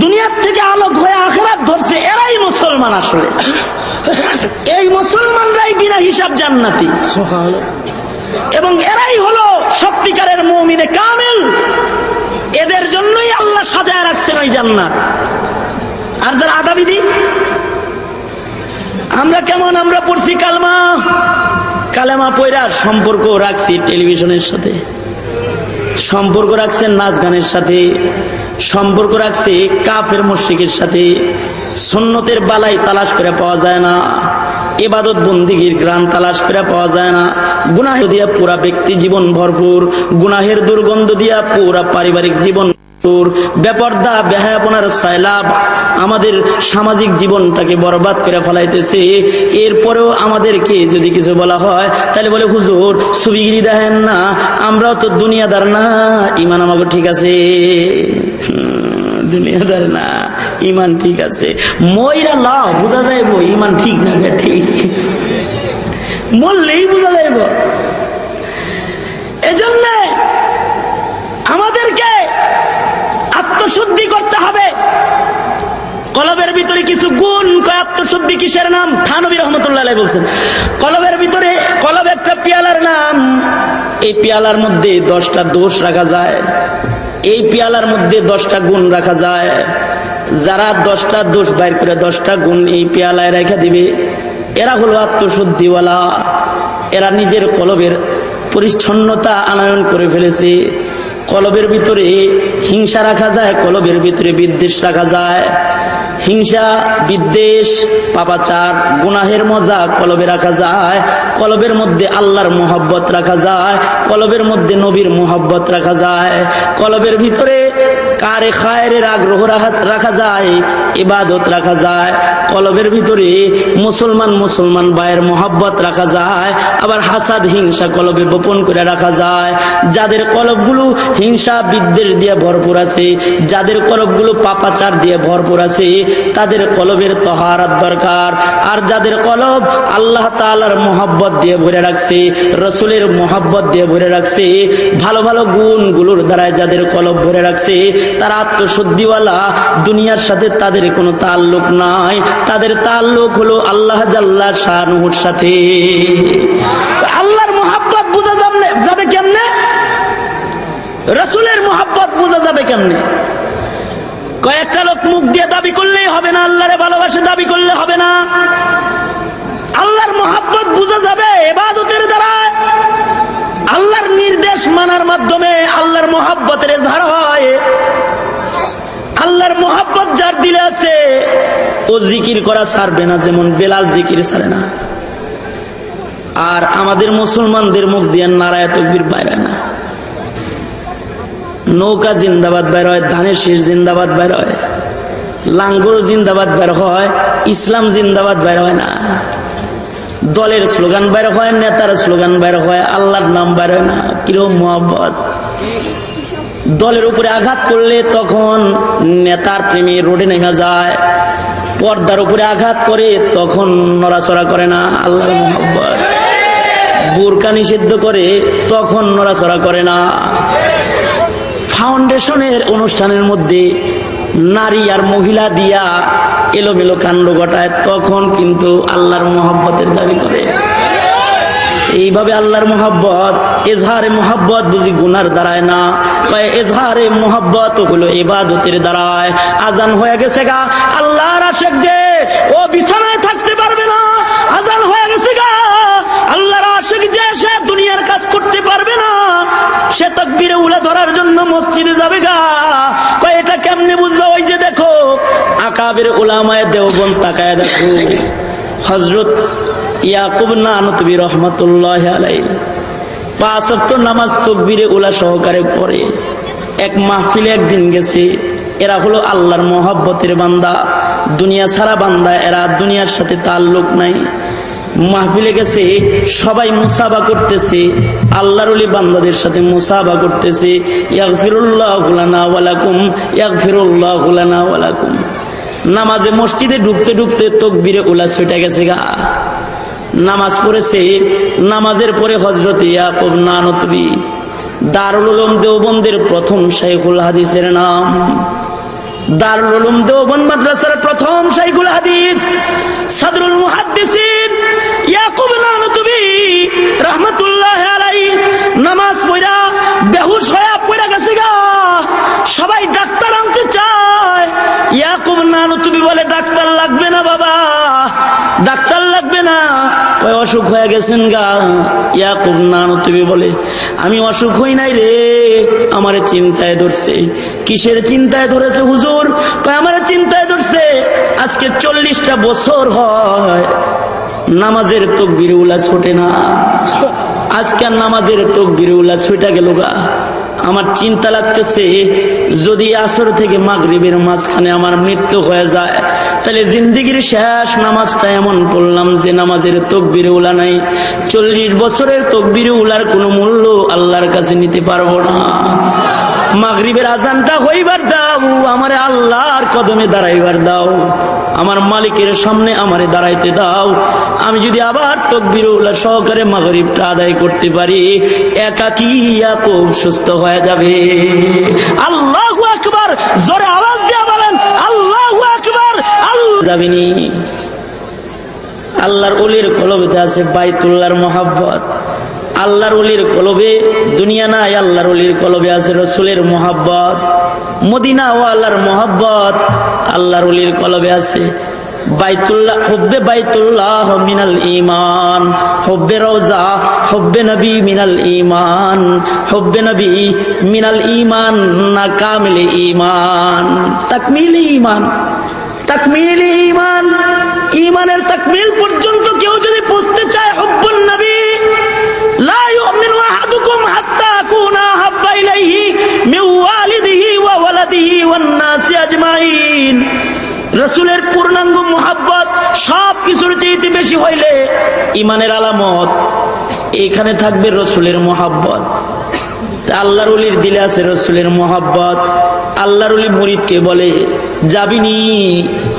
দুনিয়ার থেকে আলোক হয়ে আখিরাত ধরছে, এরাই মুসলমান। আসলে এই মুসলমানরাই বিনা হিসাব জান্নাতি, এবং এরাই হলো সত্যিকারের মুমিনে কামিল। এদের জন্যই আল্লাহ সাজায় রাখছেন ওই জান্নাত। আর যারা আদাবিদি, আমরা কেমন, আমরা পড়ছি কালেমা পয়রা সম্পর্ক রাখছি টেলিভিশনের সাথে, সম্পর্ক রাখছেন নাচ গানের সাথে, সম্পর্ক রাখছে কাফের মুশরিকের সাথে। সুন্নতের বালাই তালাশ করে পাওয়া যায় না, ইবাদত বন্দিগির গ্রান তালাশ করে পাওয়া যায় না। গুনাহ দিয়া পুরা ব্যক্তি জীবন ভরপুর, গুনাহের দুর্গন্ধ দিয়া পুরা পারিবারিক জীবন, বেপর্দা বেহায়াপনার সয়লাব আমাদের সামাজিক জীবনটাকে বরবাদ করে ফেলাইতেছে। এরপরেও আমাদেরকে যদি কিছু বলা হয়, তাহলে বলে হুজুর ছবিগিরি দেখেন না, আমরাও তো দুনিয়াদার না, ইমান আমাকে ঠিক আছে। দুনিয়াদার না, ইমান ঠিক আছে। মইরা লাও বোঝা যাইব ইমান ঠিক না ঠিক, বললেই বোঝা যাইব। এজন্য আমাদেরকে আত্মশুদ্ধি করতে হবে। কলবের ভিতরে কিছু গুণ, আত্মশুদ্ধি কিসের নাম? থানবী রহমতুল্লাহ আলাইহি বলছেন, কলবের ভিতরে, কলব একটা পেয়ালার নাম, এই পেয়ালার মধ্যে 10টা দোষ রাখা যায়, এই পেয়ালার মধ্যে 10টা গুণ রাখা যায়। যারা 10টা দোষ বাইর করে 10টা গুণ এই পেয়ালায় রেখে দিবে, এরা হলো আত্মশুদ্ধিওয়ালা। এরা নিজের কলবের পরিচ্ছন্নতা আনয়ন করে ফেলেছে। কলবের ভিতরে হিংসা রাখা যায়, কলবের ভিতরে বিদ্বেষ রাখা যায়। হিংসা, বিদ্বেষ, পাপাচার, গুনাহের মজা কলবে রাখা যায়। কলবের মধ্যে আল্লাহর মোহব্বত রাখা যায়, কলবের মধ্যে নবীর মোহব্বত রাখা যায়। কলবের ভিতরে কারে খায়ের আগ্রহ রাখা যায়, ইবাদত রাখা যায়। কলবের ভিতরে মুসলমান ভাইয়ের মোহব্বত রাখা যায়। আবার হাসাদ, হিংসা কলবে গোপন করে রাখা যায়। যাদের কলবগুলো হিংসা বিদ্বেষ দিয়ে ভরপুর আছে, যাদের কলবগুলো পাপাচার দিয়ে ভরপুর আছে, তাদের কলবের তহারাত দরকার। আর যাদের কলব আল্লাহ তাআলার মোহব্বত দিয়ে ভরে রাখছে, রসুলের মোহব্বত দিয়ে ভরে রাখছে, ভালো ভালো গুণগুলোর দ্বারা যাদের কলব ভরে রাখছে, তারা আত্মশুদ্ধিওয়ালা। দুনিয়ার সাথে তাদের কোনো তাল্লুক নাই, তাদের তাল্লুক হলো আল্লাহ জাল্লা শানুর সাথে। আল্লাহর মোহব্বত বোঝা যাবে কেমনে? রসুলের মোহব্বত বোঝা যাবে কেমনে? কয়েকটা লোক মুখ দিয়ে দাবি করলেই হবে না, আল্লাহরে ভালোবাসে দাবি করলে হবে না। আল্লাহর মোহব্বত বোঝা যাবে ইবাদতের দ্বারা। আল্লাহর নির্দেশ মানার মাধ্যমে আল্লাহর মোহব্বতের ইজহার হয়। আল্লাহর মোহব্বত যার দিলে আছে, ও জিকির করা ছাড়বে না, যেমন বেলাল জিকির ছাড়ে না। আর আমাদের মুসলমানদের মুখ দিয়ে নারায়ে তাকবীর বাইরে না। নৌকা জিন্দাবাদ বের হয়, ধানের শীষ জিন্দাবাদ বের হয়, লাঙ্গল জিন্দাবাদ বের হয়, ইসলাম জিন্দাবাদ বের হয় না। দলের স্লোগান বের হয়, নেতার স্লোগান বের হয়, আল্লাহর নাম বের হয় না। কিরকম মোহাব্বত! দলের উপরে আঘাত করলে তখন নেতার প্রেমে রোডে নেমে যায়। পর্দার উপরে আঘাত করে তখন নড়াচড়া করে না, আল্লাহর মোহাব্বত। বোরকা নিষিদ্ধ করে তখন নড়াচড়া করে না। ফাউন্ডেশনের অনুষ্ঠানের মধ্যে নারী আর মহিলা দিয়া এলোমেলো কাণ্ড ঘটায়, তখন কিন্তু আল্লাহর মোহব্বতের দাবি করে। এইভাবে আল্লাহর মোহব্বত, এজহারে মোহব্বত বুঝি গুনার দাঁড়ায় না, এজহারে মোহব্বত হলো ইবাদতের দাঁড়ায়। আজান হয়ে গেছে গা, আল্লাহর আশিক যে ও বিছানায় থাকতে পারবে না। আজান হয়ে গেছে গা, আল্লাহর আশিক যে সে দুনিয়ার কাজ করতে পারবে না। সে তাকবীরে উলা ধরার জন্য মসজিদে যাবে গা। এটা কেমনে বুঝবে? ওই যে দেখো আকাবের উলামায়ে দেওবন্দ, তাকায় দেখো হযরত ইয়াকুব নানতুবি রহমাতুল্লাহি আলাইহি 5 ওয়াক্ত নামাজ তাকবীরে উলা সহকারে পড়ে। এক মাহফিলে একদিন গেছে। এরা হলো আল্লাহর মোহব্বতের বান্দা, দুনিয়া ছাড়া বান্দা। এরা দুনিয়ার সাথে তাল্লুক নাই। মাহফিলে গেছে, সবাই মুসাবা করতেছে, আল্লাহর ওলি বান্দাদের সাথে মুসাবা করতেছে। ইয়াগফিরুল্লাহু লানা ওয়া লাকুম, ইয়াগফিরুল্লাহু লানা ওয়া লাকুম। নামাজে মসজিদে ঢুকতে ঢুকতে তাকবীরে উলা ছুটে গেছে গা। নামাজ পড়েছে। নামাজের পরে হযরত ইয়াকুব নানতুবি, দারুল উলুম দেওবন্দের প্রথম শাইখুল হাদিসের নাম। দারুল উলুম দেওবন্দ মাদ্রাসার প্রথম শাইখুল হাদিস, সাদরুল মুহাদ্দিসিন ইয়াকুব নানতুবি রাহমাতুল্লাহি আলাইহি নামাজ পড়া বেহুশ হয়ে পড়ে গেছে গা। সবাই ডাক্তার আনতে চায়। ইয়াকুব নানতুবি বলে, ডাক্তার লাগবে না বাবা, ডাক্তার লাগবে না। কয় অসুখ হয়ে গেছেন গা। ইয়াকুব নানতুবি বলে, আমি অসুখ হই নাই রে, আমারে চিন্তায় ধরছে। কিসের চিন্তায় ধরেছে হুজুর? কয় আমারে চিন্তায় ধরছে, আজকে 40টা বছর হয় নামাজের তাকবীরে উলা ছোটে না। আজকে নামাজের তাকবীরে উলা ছুটে গেল গা। আমার চিন্তা লাগতেছে, যদি আসর থেকে মাগরিবের মাঝখানে আমার মৃত্যু হয়ে যায়, তাহলে জিন্দেগির শেষ নামাজটা এমন পড়লাম যে নামাজের তাকবীরে উলা নাই। 40 বছরের তাকবীরে উলার কোনো মূল্য আল্লাহর কাছে নিতে পারবো না। মাগরিবের আজানটা হইবার দাও, আমারে আল্লাহর কদমে দাঁড়াইবার দাও, আমার মালিকের সামনে আমারে দাঁড়াইতে দাও। আমি যদি আবার তাকবীরে উলা সহকারে মাগরিবটা আদায় করতে পারি, একাকী ইয়াকুব সুস্থ হয়ে যাবে। আল্লাহু আকবার! জোরে আওয়াজ দিয়ে বলেন আল্লাহু আকবার! আল্লাহ যাবেনি। আল্লাহর ওলির কলবেতে আছে বাইতুল্লাহর মোহাব্বত। আল্লাহর ওলির কলবে দুনিয়া নাই, আল্লাহর ওলির কলবে আছে রাসূলের মুহাব্বত, মদিনা ওয়ালার মুহাব্বত আল্লাহর ওলির কলবে আছে। বাইতুল্লাহ, হুব্বে বাইতুল্লাহ মিনাল ঈমান, হুব্বে রওজা হুব্বে নবী মিনাল ঈমান, হুব্বে নবী মিনাল ঈমান না কামিল ঈমান, তাকমিল ঈমান, তাকমিল ঈমান, ঈমানের তাকমিল পর্যন্ত কেউ যদি পৌঁছতে চায়, হুব্বুন নবী লা ইউমিনু আহাদুকুম হাত্তা আকুনা হাব্বা ইলাইহি মিন ওয়ালিদিহি ওয়া ওয়ালাদিহি ওয়ান নাসি আজমাইন। রাসূলের পূর্ণাঙ্গ মুহাব্বত সব কিছুর চেয়ে বেশি হইলে ঈমানের আলামত এখানে থাকবে রাসূলের মুহাব্বত। আল্লাহর ওলির দিলে আছে রাসূলের মুহাব্বত। আল্লাহর ওলি মুরিদকে বলে, যাবিনি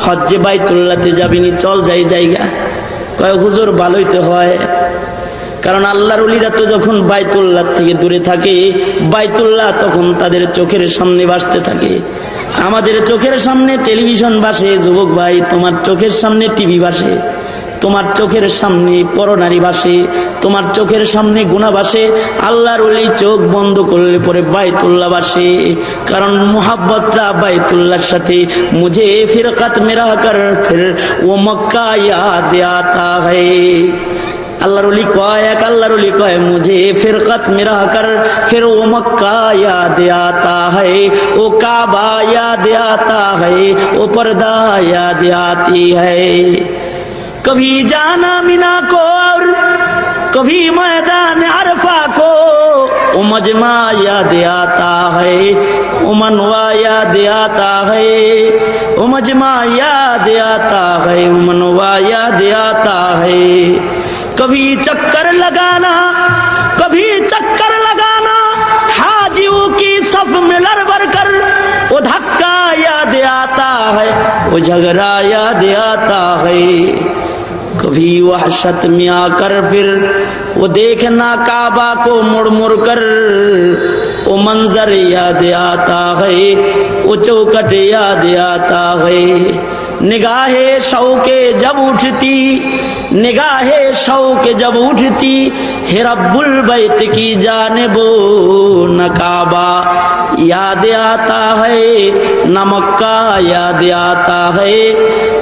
হজ্জে বাইতুল্লাহতে যাবিনি, চল যাই জায়গা। কয় হুজুর ভালোই তো হয়, কারণ আল্লাহর ওলিরা তো যখন বাইতুল্লাহ থেকে দূরে থাকে, বাইতুল্লাহ তখন তাদের চোখের সামনে ভাসতে থাকে। আমাদের চোখের সামনে টেলিভিশন ভাসে, যুবক ভাই তোমার চোখের সামনে টিভি ভাসে, তোমার চোখের সামনে পরনারী ভাসে, তোমার চোখের সামনে গুনাহ ভাসে। আল্লাহর ওলি চোখ বন্ধ করলে পরে বাইতুল্লাহ ভাসে, কারণ মুহাব্বতটা বাইতুল্লাহর সাথে। মুঝে ফিরকাত মেরা কর ফির ও মক্কা ইয়াদ আতা হ্যায়। আল্লাহর ওলি কয়, এক আল্লাহর ওলি কয়, মুঝে ফিরকাত মেরা কর ফির ও মক্কা ইয়াদ আতা হ্যায়, ও কাবা ইয়াদ আতা হ্যায়, ও পর্দা याद आती है। कभी जाना मिना को और कभी मैदान अरफा को, वो मजमा याद आता है, वो मनवा याद आता है, वो मजमा याद आता है, वो मनवा याद आता है। कभी चक्कर लगाना, कभी चक्कर लगाना, हाजियों की सफ में लड़बड़ कर, वो धक्का याद आता है, वो झगड़ा याद आता है। कभी वहशत में आकर फिर वो देखना काबा को मुड़ मुड़ कर, वो मंजर याद आता है, वो चौखट याद आता है। निगाहे शौके जब उठती, निगाहे शौके जब उठती है रब्बुल बैत की जानिबो, न काबा याद आता है, न मक्का याद आता है,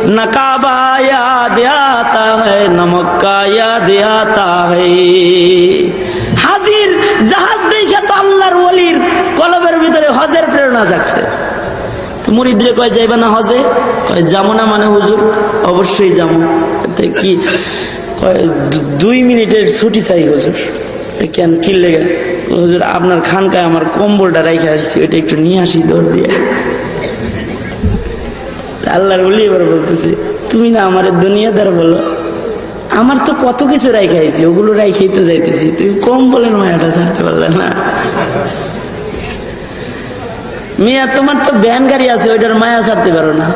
न काबा याद आता है, न मक्का याद आता है। হাজির জাহাজ দেখে তো আল্লাহর ওলির কলবের ভিতরে হজের প্রেরণা জাগছে। তো মুরিদরে কয় যাইবা না হজে? কয় যাবো না মানে হুজুর? অবশ্যই যাবো। কি কয় 2 মিনিটের ছুটি চাই হুজুর। কেন, কি লেগে? হুজুর আপনার খানকায় আমার কম্বলটা রাইখা আসছি, ওইটা একটু নিয়ে আসি দৌড় দিয়ে। আল্লাহর ওলি এবার বলতেছে, তুমি না আমার দুনিয়াদার বলো, আমার তো কত কিছু রাইখা আইছি, ওগুলো রাইখেই তো যাইতেছি, তুমি কম্বলের মায়াটা ছাড়তে পারলে না। মিয়া তোমার তো ভ্যান গাড়ি আছে, ওইটার মায়া ছাড়তে পারো না,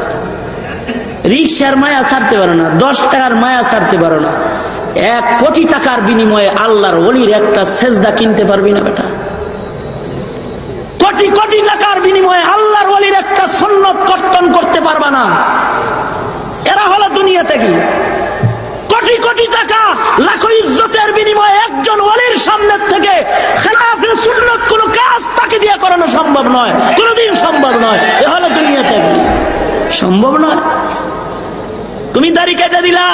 রিক্সার মায়া ছাড়তে পারো না, 10 টাকার মায়া ছাড়তে পারো না, 1 কোটি টাকার বিনিময়ে আল্লাহর ওলির একটা সেজদা কিনতে পারবি না বেটা। কোটি কোটি টাকার বিনিময়ে আল্লাহর ওলির একটা সুন্নত কর্তন করতে পারবা না। এরা হলো দুনিয়াতে কি কোটি কোটি টাকা লাখো ইজ্জতের বিনিময়ে একজন ওলির সামনে থেকে খেলাফে সুন্নত কোন কাজ তাকে দিয়ে করানো সম্ভব নয়, কোনদিন সম্ভব নয়। এ হলো দুনিয়াতে কি সম্ভব নয়। তুমি দাড়ি কেটে দিলা,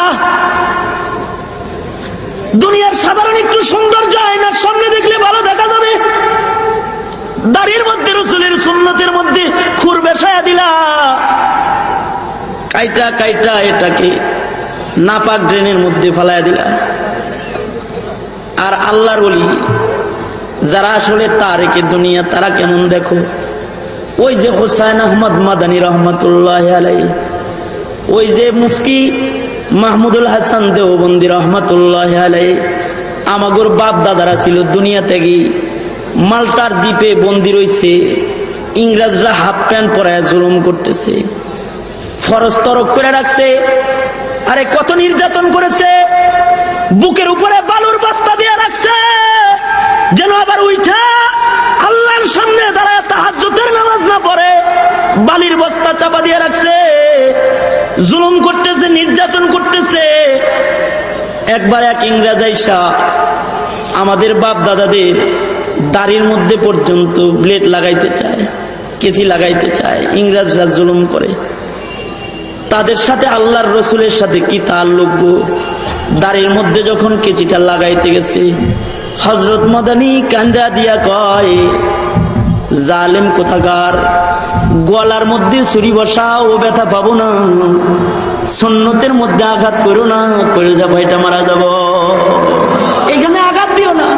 দুনিয়ার সাধারণ একটু সৌন্দর্য আয়নার সামনে দেখলে ভালো দেখা যাবে, দাড়ির মধ্যে রাসূলের সুন্নতের মধ্যে খুর বেশায়া দিলা, কাইটা কাইটা এটাকে নাপাক ড্রেনের মধ্যে ফেলাইয়া দিলা। আর আল্লাহর ওলি যারা আসলে তারেকে দুনিয়া, তারা কেমন দেখো, ওই যে হুসাইন আহমদ মাদানী রহমতুল্লাহ আলাইহি, ওই যে মুফতি মাহমুদুল হাসান দেওবন্দি রহমতুল্লাহ আলাইহি, আমাগোর বাপ দাদারা ছিল দুনিয়াতে গিয়ে মাল্টার দ্বীপে বন্দি রয়েছে, ইংরেজরা হাফ প্যান্ট পরায় জুলুম করতেছে, ফরজ তরক করে রাখছে। আরে কত নির্যাতন করেছে, বুকের উপরে বালুর বস্তা দিয়ে রাখছে, যেন আবার উঠা আল্লাহর সামনে দাঁড়ায় তাহাজ্জুদের নামাজ না পড়ে, বালির বস্তা চাপা দিয়ে রাখছে, জুলুম করতেছে, নির্যাতন করতেছে। একবার এক ইংরেজ আইসা আমাদের বাপ দাদাদের দাড়ির মধ্যে পর্যন্ত ব্লেড লাগাইতে চায়, কেচি লাগাইতে চায়, ইংরেজরা জুলুম করে। তাদের সাথে আল্লাহর রসুলের সাথে কি তাল্লুক গো? দাড়ির মধ্যে যখন কেচিটা লাগাইতে গেছে, হযরত মাদানী কান্দা দিয়া কয়, জালেম কোথাকার, গলার মধ্যে ছুরি বসাও, ব্যথা পাবো না, সুন্নতের মধ্যে আঘাত করো না, কলিজা ভাইটা মারা যাব, এখানে আঘাত দিও না।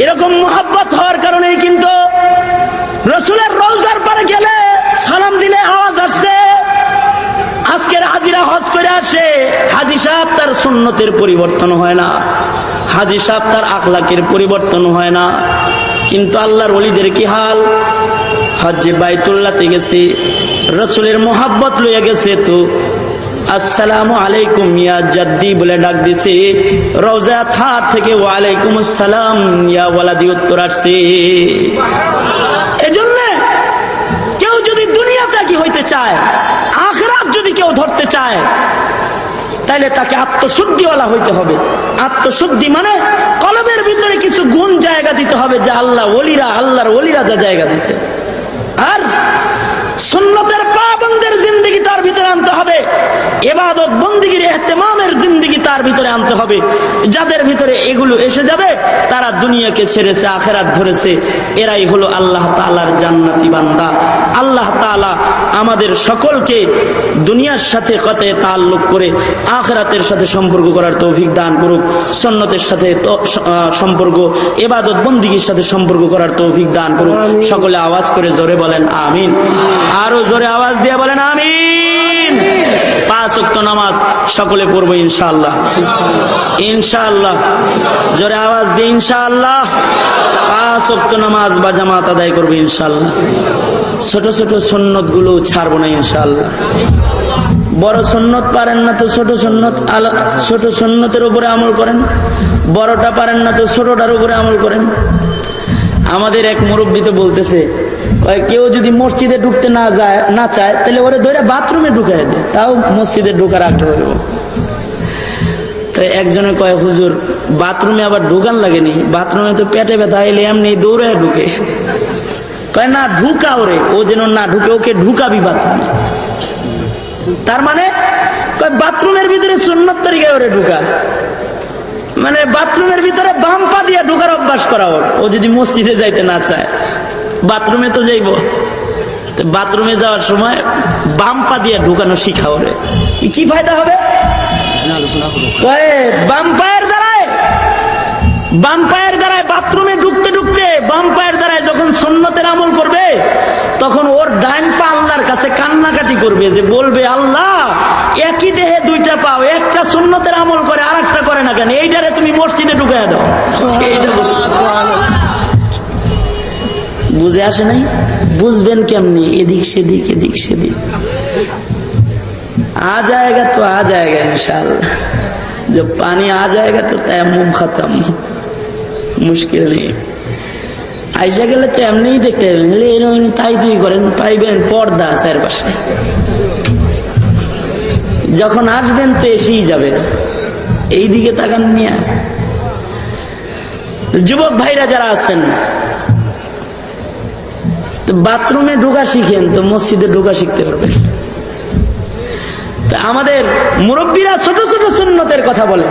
এরকম মুহাব্বত হওয়ার কারণেই কিন্তু রসুলের রওজার পারে গেলে সালাম দিলে আওয়াজ আসছে। আজকের হাজিরা হজ করে আসে, হাজি সাহেব তার সুন্নতের পরিবর্তন হয় না, হাজি সাহেব তার আখলাকের পরিবর্তন হয় না। কিন্তু আল্লাহর ওলিদের কি হাল? হজ্জে বাইতুল্লাহতে গেছে, রসুলের মোহাব্বত লইয়া গেছে, তো আসসালামু আলাইকুম ইয়া জাদ্দি বলে ডাক দিছে, রওজা থার থেকে ওয়ালাইকুম আসসালাম ইয়া ওয়ালাদি উত্তর আসছে। এজন্য কেউ যদি দুনিয়াতে কি হইতে চায়, আখিরাত যদি কেউ ধরতে চায়, তাহলে তাকে আত্মশুদ্ধিওয়ালা হইতে হবে। আত্মশুদ্ধি মানে কলবের ভিতরে কিছু গুণ জায়গা দিতে হবে, যা আল্লাহর ওলিরা যা জায়গা দিছে। আর সুন্নতের পাবন্দের জিন্দেগি তার ভিতরে আনতে হবে, ইবাদত বন্দেগীর ইহতিমামের জিন্দেগি তার ভিতরে আনতে হবে। যাদের ভিতরে এগুলো এসে যাবে, তারা দুনিয়াকে ছেড়েছে, আখিরাত ধরেছে, এরাই হলো আল্লাহ তাআলার জান্নাতি বান্দা। আল্লাহ তাআলা আমাদের সকলকে দুনিয়ার সাথে কতে তাল্লুক করে আখিরাতের সাথে সম্পর্ক করার তৌফিক দান করুক, সুন্নতের সাথে সম্পর্ক, ইবাদত বন্দেগীর সাথে সম্পর্ক করার তৌফিক দান করুক। সকলে আওয়াজ করে জোরে বলেন আমিন। আরো জোরে আওয়াজ দিয়ে বলেন আমিন। 5 ওয়াক্ত নামাজ সকলে পড়বো ইনশাআল্লাহ, ইনশাআল্লাহ। জোরে আওয়াজ দিয়ে ইনশাআল্লাহ 5 ওয়াক্ত নামাজ বা জামাত আদায় করবো ইনশাআল্লাহ। ছোট ছোট সুন্নত গুলো ছাড়বো না ইনশাআল্লাহ। বড় সুন্নত পারেন না তো ছোট সুন্নতের উপরে আমল করেন, বড়টা পারেন না তো ছোটটার উপরে আমল করেন। আমাদের এক মুরব্বী তো বলতেছে, কেউ যদি মসজিদে ঢুকতে না চায়, তাহলে ওরে ধরে বাথরুমে ঢুকাই দেয়, তাও মসজিদে ঢুকার আগ্রহ। তো একজনে কয়, হুজুর বাথরুমে আবার ঢুকান লাগেনি, বাথরুমে তো পেটে ব্যথা এলে এমনি দৌড়ে ঢুকে। কয় না, ঢুকা ওরে, ও যেন না ঢুকে, ওকে ঢুকাবি বাথরুমে। তার মানে বাথরুমের ভিতরে সুন্নত তরিকায় ওরে ঢুকা, মানে বাথরুমের ভিতরে বাম পা দিয়ে ঢুকার অভ্যাস করা ওর। ও যদি মসজিদে যাইতে না চায়, বাথরুমে তো যাইব, বাথরুমে যাওয়ার সময় বাম পা দিয়ে ঢুকানো শিখা ওরে। কি ফায়দা হবে? বাম পায়ের দ্বারায় বাথরুমে ঢুকতে ঢুকতে বাম পায়ের দ্বারায় যখন সুন্নতের আমল করবে, তখন ওর ডান পা আল্লাহর কাছে কান্নাকাটি করবে, যে বলবে, আল্লাহ একই দেহে দুইটা পাও, একটা সুন্নতের আমল করে আর একটা করে না কেন, এইটারে তুমি মসজিদে ঢুকাই দাও। বুঝে আসে নাই? বুঝবেন কেমনি? এদিক সেদিক এদিক সেদিক आ जाएगा तो आ जाएगा इंशाल्लाह। जब पानी आ जाएगा तो तयम्मुम खत्म, मुश्किल नहीं। আইসা গেলে তো এমনিই দেখতে পাবেন, তাই তুই করেন, পাইবেন পর্দা চারপাশে। যখন আসবেন তো এসেই যাবেন, এইদিকে তাকান মিয়া। যুবক ভাইরা যারা আছেন, তো বাথরুমে ঢোকা শিখেন, তো মসজিদে ঢোকা শিখতে পারবেন। আমাদের মুরব্বীরা ছোট ছোট সুন্নতের কথা বলে।